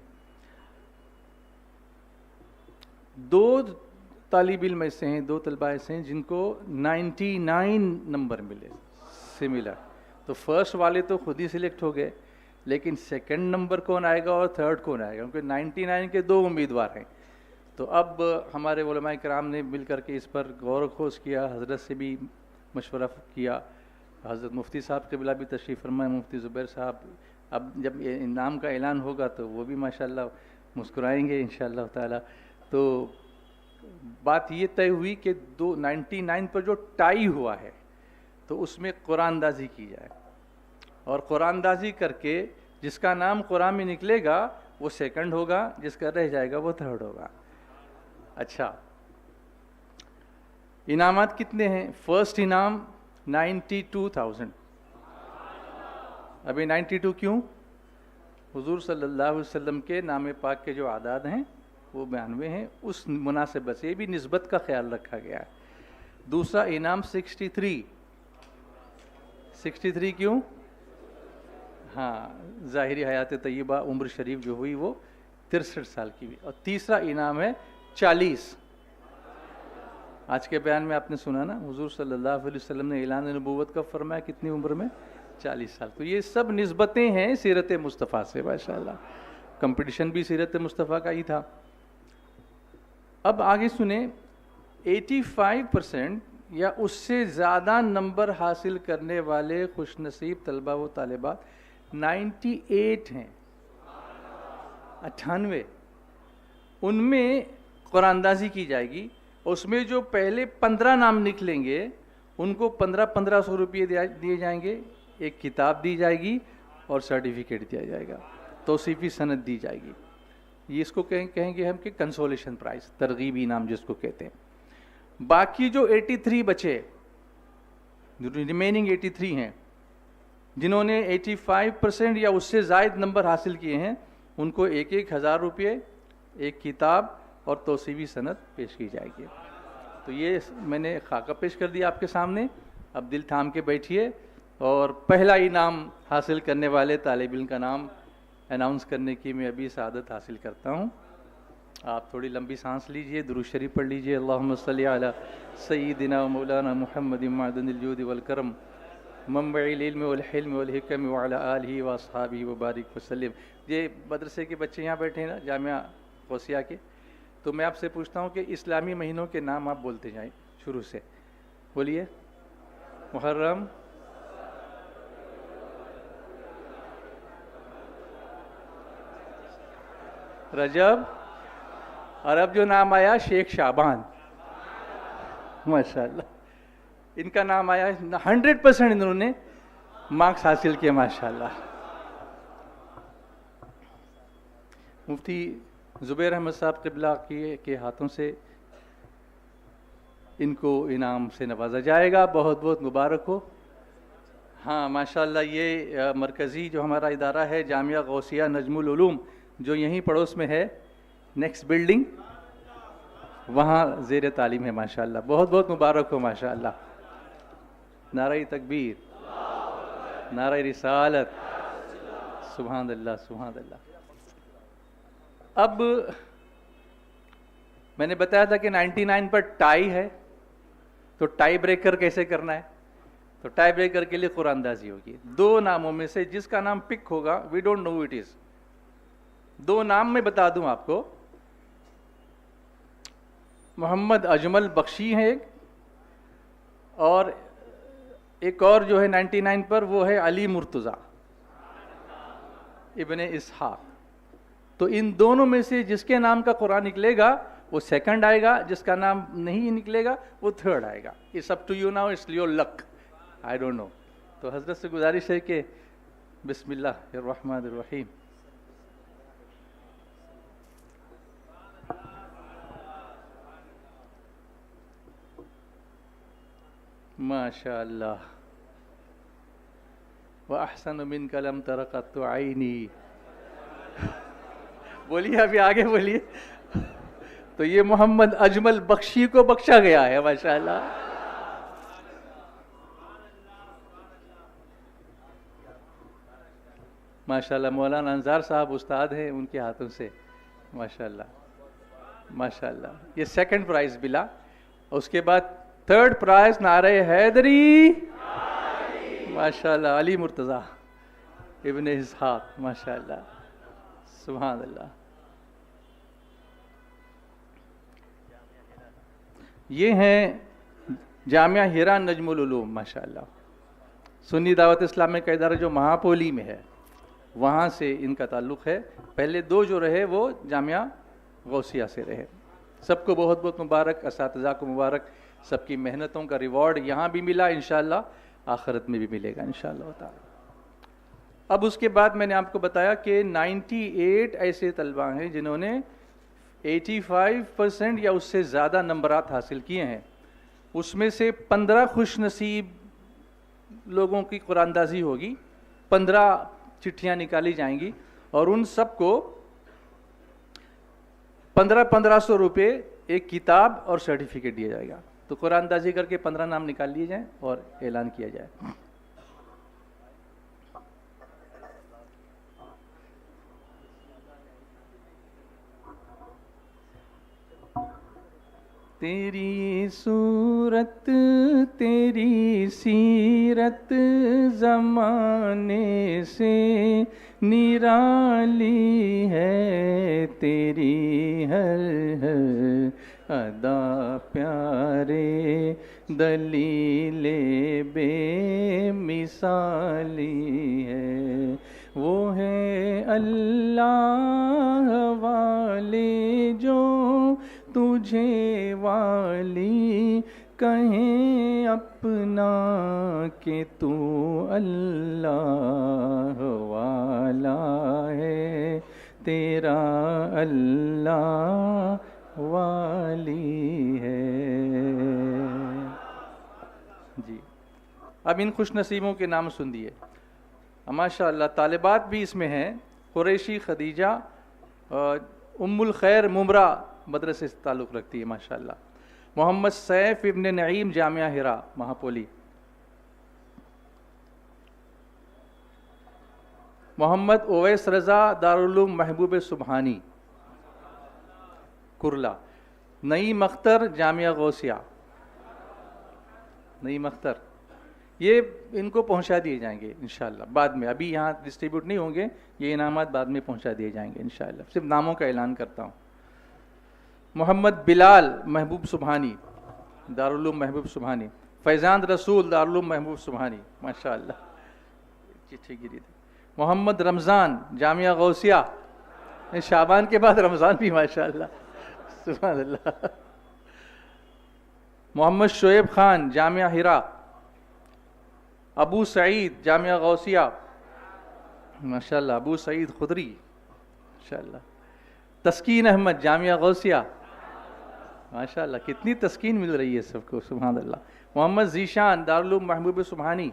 2 طالب علم ایسے ہیں، 2 طلباء ایسے ہیں جن کو 99 نمبر ملے سملر۔ تو فرسٹ والے تو خود ہی سلیکٹ ہو گئے، لیکن سیکنڈ نمبر کون آئے گا اور تھرڈ کون آئے گا، کیونکہ 99 کے 2 امیدوار ہیں۔ تو اب ہمارے علماء کرام نے مل کر کے اس پر غور و خوض کیا، حضرت سے بھی مشورہ کیا، حضرت مفتی صاحب قبلہ بھی تشریف فرمائے، مفتی زبیر صاحب۔ اب جب یہ انعام کا اعلان ہوگا تو وہ بھی ماشاءاللہ مسکرائیں گے انشاءاللہ تعالی۔ تو بات یہ طے ہوئی کہ 99 پر جو ٹائی ہوا ہے تو اس میں قرآن اندازی کی جائے، اور قرآن اندازی کر کے جس کا نام قرآن میں نکلے گا وہ سیکنڈ ہوگا، جس کا رہ جائے گا وہ تھرڈ ہوگا۔ اچھا، انعامات کتنے ہیں؟ فرسٹ انعام 92,000۔ ابھی 92 کیوں؟ حضور صلی اللہ علیہ وسلم کے نام پاک کے جو اعداد ہیں وہ 92 ہیں، اس مناسبت سے یہ بھی نسبت کا خیال رکھا گیا ہے۔ دوسرا انعام 63 کیوں؟ ہاں، ظاہری حیات طیبہ عمر شریف جو ہوئی وہ 63 سال کی ہوئی۔ اور تیسرا انعام ہے 40۔ آج کے بیان میں آپ نے سنا نا، حضور صلی اللہ علیہ وسلم نے اعلان نبوت کا فرمایا کتنی عمر میں؟ 40 سال۔ تو یہ سب نسبتیں ہیں سیرت مصطفیٰ سے ماشاءاللہ۔ کمپٹیشن بھی سیرت مصطفیٰ کا ہی تھا۔ اب آگے سنیں، 85% یا اس سے زیادہ نمبر حاصل کرنے والے خوش نصیب طلباء و طالبات 98 ہیں، 98۔ ان میں قرآن اندازی کی جائے گی، اس میں جو پہلے 15 نام نکلیں گے ان کو 1500 روپئے دیے جائیں گے، ایک کتاب دی جائے گی، اور سرٹیفکیٹ دیا جائے گا، توصیفی سند دی جائے گی. یہ اس کو کہیں گے ہم کہ کنسولیشن پرائز، ترغیبی انعام جس کو کہتے ہیں. باقی جو 83 بچے، ریمیننگ 83 ہیں، جنہوں نے 85% یا اس سے زائد نمبر حاصل کیے ہیں، ان کو 1,000 روپے، ایک کتاب اور توصیفی سند پیش کی جائے گی. تو یہ میں نے خاکہ پیش کر دیا آپ کے سامنے. اب دل تھام کے بیٹھیے اور پہلا انعام حاصل کرنے والے طالب علم کا نام اناؤنس کرنے کی میں ابھی سعادت حاصل کرتا ہوں. آپ تھوڑی لمبی سانس لیجئے، درود شریف پڑھ لیجئے. اللہم صلی علی سیدنا و مولانا محمد معدن الجود والکرم منبع العلم والحلم والحکم وعلی آلہ واصحابہ وبارک وسلم. یہ مدرسے کے بچے یہاں بیٹھے ہیں نا، جامعہ غوثیہ کے، تو میں آپ سے پوچھتا ہوں کہ اسلامی مہینوں کے نام آپ بولتے جائیں شروع سے. بولیے. محرم، رجب، اور اب جو نام آیا شیخ شعبان. ماشاءاللہ ان کا نام آیا، 100% انہوں نے مارکس حاصل کیے ماشاءاللہ. مفتی زبیر احمد صاحب قبلہ کے ہاتھوں سے ان کو انعام سے نوازا جائے گا. بہت بہت مبارک ہو. ہاں ماشاءاللہ یہ مرکزی جو ہمارا ادارہ ہے جامعہ غوثیہ نجم العلوم، جو یہیں پڑوس میں ہے، نیکسٹ بلڈنگ، وہاں زیر تعلیم ہے ماشاءاللہ. بہت بہت مبارک ہو ماشاءاللہ. نعرہ تکبیر، نعرہ رسالت، سبحان اللہ سبحان اللہ. اب میں نے بتایا تھا کہ 99 پر ٹائی ہے، تو ٹائی بریکر کیسے کرنا ہے؟ تو ٹائی بریکر کے لیے قرآن اندازی ہوگی. 2 ناموں میں سے جس کا نام پک ہوگا، we don't know it is. 2 نام میں بتا دوں آپ کو. محمد اجمل بخشی ہے ایک، اور ایک اور جو ہے 99 پر وہ ہے علی مرتضیٰ ابن اسحاق. تو ان دونوں میں سے جس کے نام کا قرآن نکلے گا وہ سیکنڈ آئے گا، جس کا نام نہیں نکلے گا وہ تھرڈ آئے گا. It's up to you now, it's your luck, I don't know. تو حضرت سے گزارش ہے کہ بسم اللہ الرحمن الرحیم. ماشاء اللہ. وَأَحْسَنُ مِنْكَ لَمْ تَرَ قَطُّ عَيْنِي. بولیے، ابھی آگے بولیے. تو یہ محمد اجمل بخشی کو بخشا گیا ہے ماشاءاللہ. ماشاءاللہ مولانا انصار صاحب استاد ہیں، ان کے ہاتھوں سے ماشاءاللہ ماشاءاللہ. یہ سیکنڈ پرائز ملا. اس کے بعد تھرڈ پرائز نعرہ حیدری ماشاءاللہ علی مرتضیٰ ابن اسحاق ماشاءاللہ سبحان اللہ. یہ ہیں جامعہ ہیرا نجم العلوم ماشاءاللہ. سنی دعوت اسلامی کا ادارہ جو مہاپولی میں ہے، وہاں سے ان کا تعلق ہے. پہلے 2 جو رہے وہ جامعہ غوثیہ سے رہے. سب کو بہت بہت مبارک، اساتذہ کو مبارک. سب کی محنتوں کا ریوارڈ یہاں بھی ملا، انشاءاللہ آخرت میں بھی ملے گا انشاءاللہ تعالی. اب اس کے بعد میں نے آپ کو بتایا کہ 98 ایسے طلبہ ہیں جنہوں نے 85% یا اس سے زیادہ نمبرات حاصل کیے ہیں. اس میں سے 15 خوش نصیب لوگوں کی قرآن اندازی ہوگی، 15 چٹھیاں نکالی جائیں گی، اور ان سب کو 1500 روپے ایک کتاب اور سرٹیفکیٹ دیا جائے گا. تو قرآن اندازی کر کے 15 نام نکال لیے جائیں اور اعلان کیا جائے. تیری صورت تیری سیرت زمانے سے نرالی ہے، تیری ہر ادا پیارے دلیل بے مثالی ہے. وہ ہے اللہ والے جو تجھے والی کہیں اپنا کہ تو اللہ تیرا اللہ والی ہے. جی اب ان خوش نصیبوں کے نام سن دیے. ماشاء اللہ طالبات بھی اس میں ہیں. قریشی خدیجہ ام الخیر ممرہ مدرسے سے تعلق رکھتی ہے ماشاء اللہ. محمد سیف ابن نعیم جامعہ ہرا مہاپولی. محمد اویس رضا دارالعلوم محبوب سبحانی کرلا. نعیم اختر جامعہ غوثیہ. نعیم اختر یہ ان کو پہنچا دیے جائیں گے انشاءاللہ بعد میں. ابھی یہاں ڈسٹریبیوٹ نہیں ہوں گے یہ انعامات, بعد میں پہنچا دیے جائیں گے انشاءاللہ. صرف ناموں کا اعلان کرتا ہوں. محمد بلال محبوب سبحانی دارالعلوم محبوب سبحانی. فیضان رسول دارالعلوم محبوب سبحانی ماشاءاللہ. چٹھی گری تھی. محمد رمضان جامعہ غوثیہ. شعبان کے بعد رمضان بھی ماشاءاللہ سبحان اللہ. محمد شعیب خان جامعہ ہرا. ابو سعید جامعہ غوثیہ ماشاءاللہ. ابو سعید خدری ماشاءاللہ. تسکین احمد جامعہ غوثیہ ماشاءاللہ. کتنی تسکین مل رہی ہے سب کو سبحان اللہ. محمد ذیشان دارالعلوم محبوب سبحانی.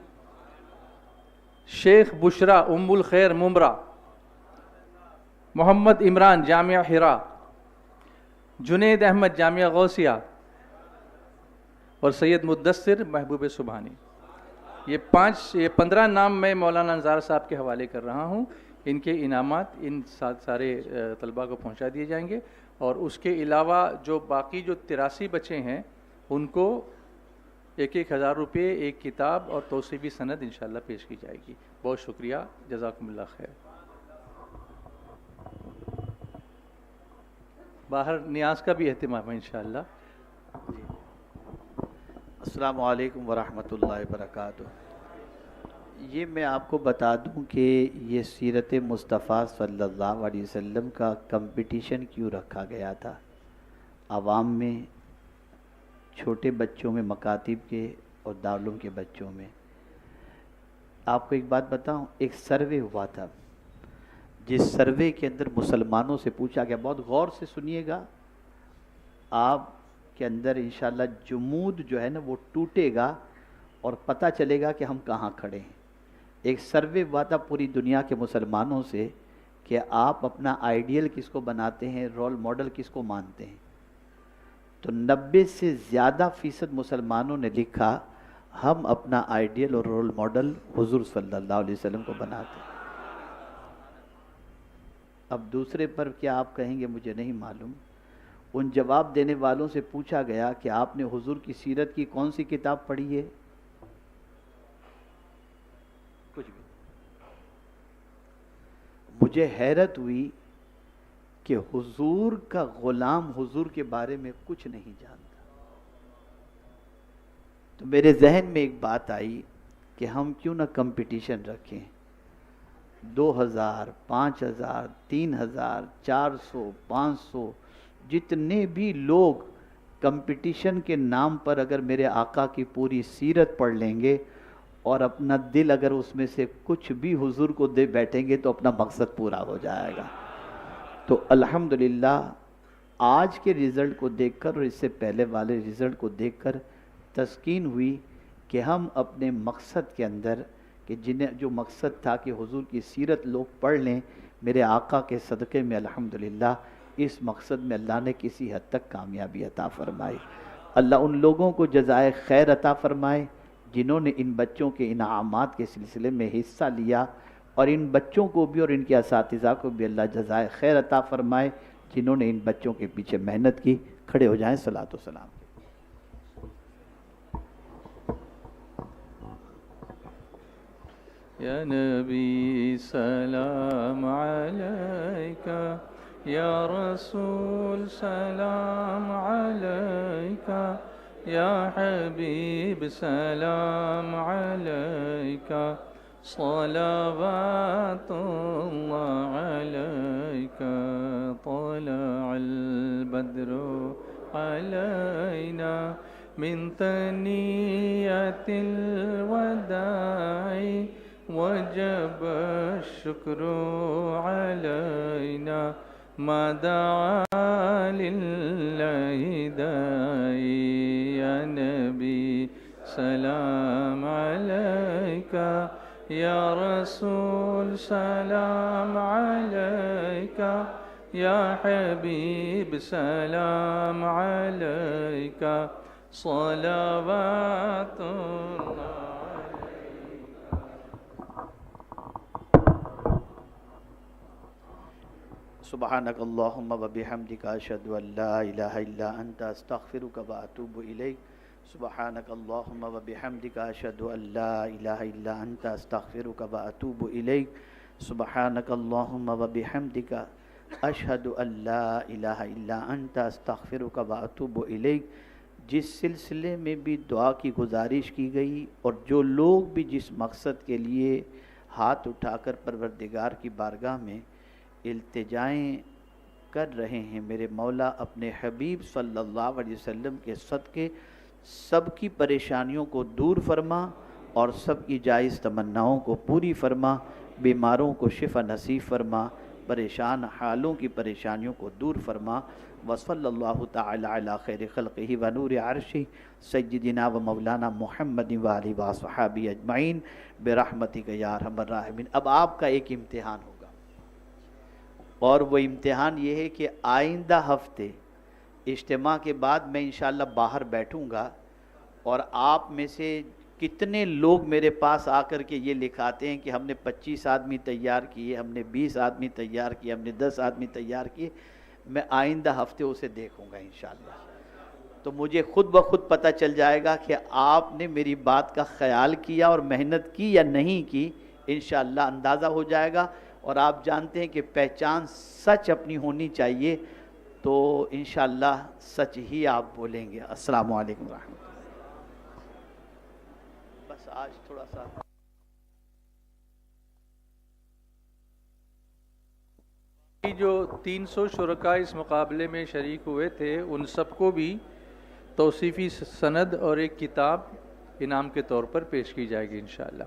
شیخ بشرا ام الخیر ممرہ. محمد عمران جامعہ ہرا. جنید احمد جامعہ غوثیہ اور سید مدثر محبوب سبحانی. یہ 15 نام میں مولانا انصار صاحب کے حوالے کر رہا ہوں. ان کے انعامات ان سارے طلباء کو پہنچا دیے جائیں گے. اور اس کے علاوہ جو باقی جو 83 بچے ہیں ان کو 1,000 روپے ایک کتاب اور توصیفی سند انشاءاللہ پیش کی جائے گی. بہت شکریہ. جزاکم اللہ خیر. باہر نیاز کا بھی اہتمام ہے انشاءاللہ. السلام علیکم ورحمۃ اللہ وبرکاتہ. یہ میں آپ کو بتا دوں کہ یہ سیرت مصطفیٰ صلی اللہ علیہ وسلم کا کمپٹیشن کیوں رکھا گیا تھا. عوام میں, چھوٹے بچوں میں, مکاتب کے اور دارالعلوم کے بچوں میں. آپ کو ایک بات بتاؤں, ایک سروے ہوا تھا جس سروے کے اندر مسلمانوں سے پوچھا گیا, بہت غور سے سنیے گا, آپ کے اندر انشاءاللہ جمود جو ہے نا وہ ٹوٹے گا اور پتہ چلے گا کہ ہم کہاں کھڑے ہیں. ایک سروے ہوا تھا پوری دنیا کے مسلمانوں سے کہ آپ اپنا آئیڈیل کس کو بناتے ہیں, رول ماڈل کس کو مانتے ہیں. تو 90 سے زیادہ فیصد مسلمانوں نے لکھا ہم اپنا آئیڈیل اور رول ماڈل حضور صلی اللہ علیہ وسلم کو بناتے ہیں. اب دوسرے پر کیا آپ کہیں گے مجھے نہیں معلوم. ان جواب دینے والوں سے پوچھا گیا کہ آپ نے حضور کی سیرت کی کون سی کتاب پڑھی ہے؟ کچھ بھی. مجھے حیرت ہوئی کہ حضور کا غلام حضور کے بارے میں کچھ نہیں جانتا. تو میرے ذہن میں ایک بات آئی کہ ہم کیوں نہ کمپٹیشن رکھیں. 2000 5000 3000 400 500 جتنے بھی لوگ کمپٹیشن کے نام پر اگر میرے آقا کی پوری سیرت پڑھ لیں گے اور اپنا دل اگر اس میں سے کچھ بھی حضور کو دے بیٹھیں گے تو اپنا مقصد پورا ہو جائے گا. تو الحمدللہ آج کے رزلٹ کو دیکھ کر اور اس سے پہلے والے رزلٹ کو دیکھ کر تسکین ہوئی کہ ہم اپنے مقصد کے اندر کہ جو مقصد تھا کہ حضور کی سیرت لوگ پڑھ لیں, میرے آقا کے صدقے میں الحمدللہ اس مقصد میں اللہ نے کسی حد تک کامیابی عطا فرمائی. اللہ ان لوگوں کو جزائے خیر عطا فرمائے جنہوں نے ان بچوں کے انعامات کے سلسلے میں حصہ لیا, اور ان بچوں کو بھی اور ان کے اساتذہ کو بھی اللہ جزائے خیر عطا فرمائے جنہوں نے ان بچوں کے پیچھے محنت کی. کھڑے ہو جائیں. صلاۃ و سلام. یا نبی سلام علیکہ, یا رسول سلام علیکہ, یا حبیب سلام علیکہ, صلوات اللہ علیکہ, طلع البدر علینا من ثنیۃ الوداع وجب الشكر علينا ما دعا لله داعي يا نبي سلام عليك يا رسول سلام عليك يا حبيب سلام عليك صلوات الله سبحانك اللهم وبحمدك أشهد أن لا إله إلا أنت أستغفرك وأتوب إليك سبحانك اللهم وبحمدك أشهد أن لا إله إلا أنت أستغفرك وأتوب إليك سبحانك اللهم وبحمدك أشهد أن لا إله إلا أنت أستغفرك وأتوب إليك. جس سلسلے میں بھی دعا کی گزارش کی گئی اور جو لوگ بھی جس مقصد کے لیے ہاتھ اٹھا کر پروردگار کی بارگاہ میں التجائیں کر رہے ہیں، میرے مولا اپنے حبیب صلی اللہ علیہ وسلم کے صدقے سب کی پریشانیوں کو دور فرما اور سب کی جائز تمناؤں کو پوری فرما، بیماروں کو شفا نصیب فرما، پریشان حالوں کی پریشانیوں کو دور فرما. وصلی اللہ تعالی علی خیر خلقہ و نور عرشہ سیدنا و مولانا محمد وآلہ وصحبہ اجمعین برحمتک یا ارحم الراحمین. اب آپ کا ایک امتحان ہوگا اور وہ امتحان یہ ہے کہ آئندہ ہفتے اجتماع کے بعد میں انشاءاللہ باہر بیٹھوں گا اور آپ میں سے کتنے لوگ میرے پاس آ کر کے یہ لکھاتے ہیں کہ ہم نے 25 آدمی تیار کیے، ہم نے 20 آدمی تیار کیے، ہم نے 10 آدمی تیار کیے، میں آئندہ ہفتے اسے دیکھوں گا انشاءاللہ. تو مجھے خود بخود پتہ چل جائے گا کہ آپ نے میری بات کا خیال کیا اور محنت کی یا نہیں کی، انشاءاللہ اندازہ ہو جائے گا. اور آپ جانتے ہیں کہ پہچان سچ اپنی ہونی چاہیے، تو انشاءاللہ سچ ہی آپ بولیں گے. السلام علیکم ورحمۃ اللہ. بس آج تھوڑا سا جو 300 شرکاء اس مقابلے میں شریک ہوئے تھے ان سب کو بھی توصیفی سند اور ایک کتاب انعام کے طور پر پیش کی جائے گی انشاءاللہ.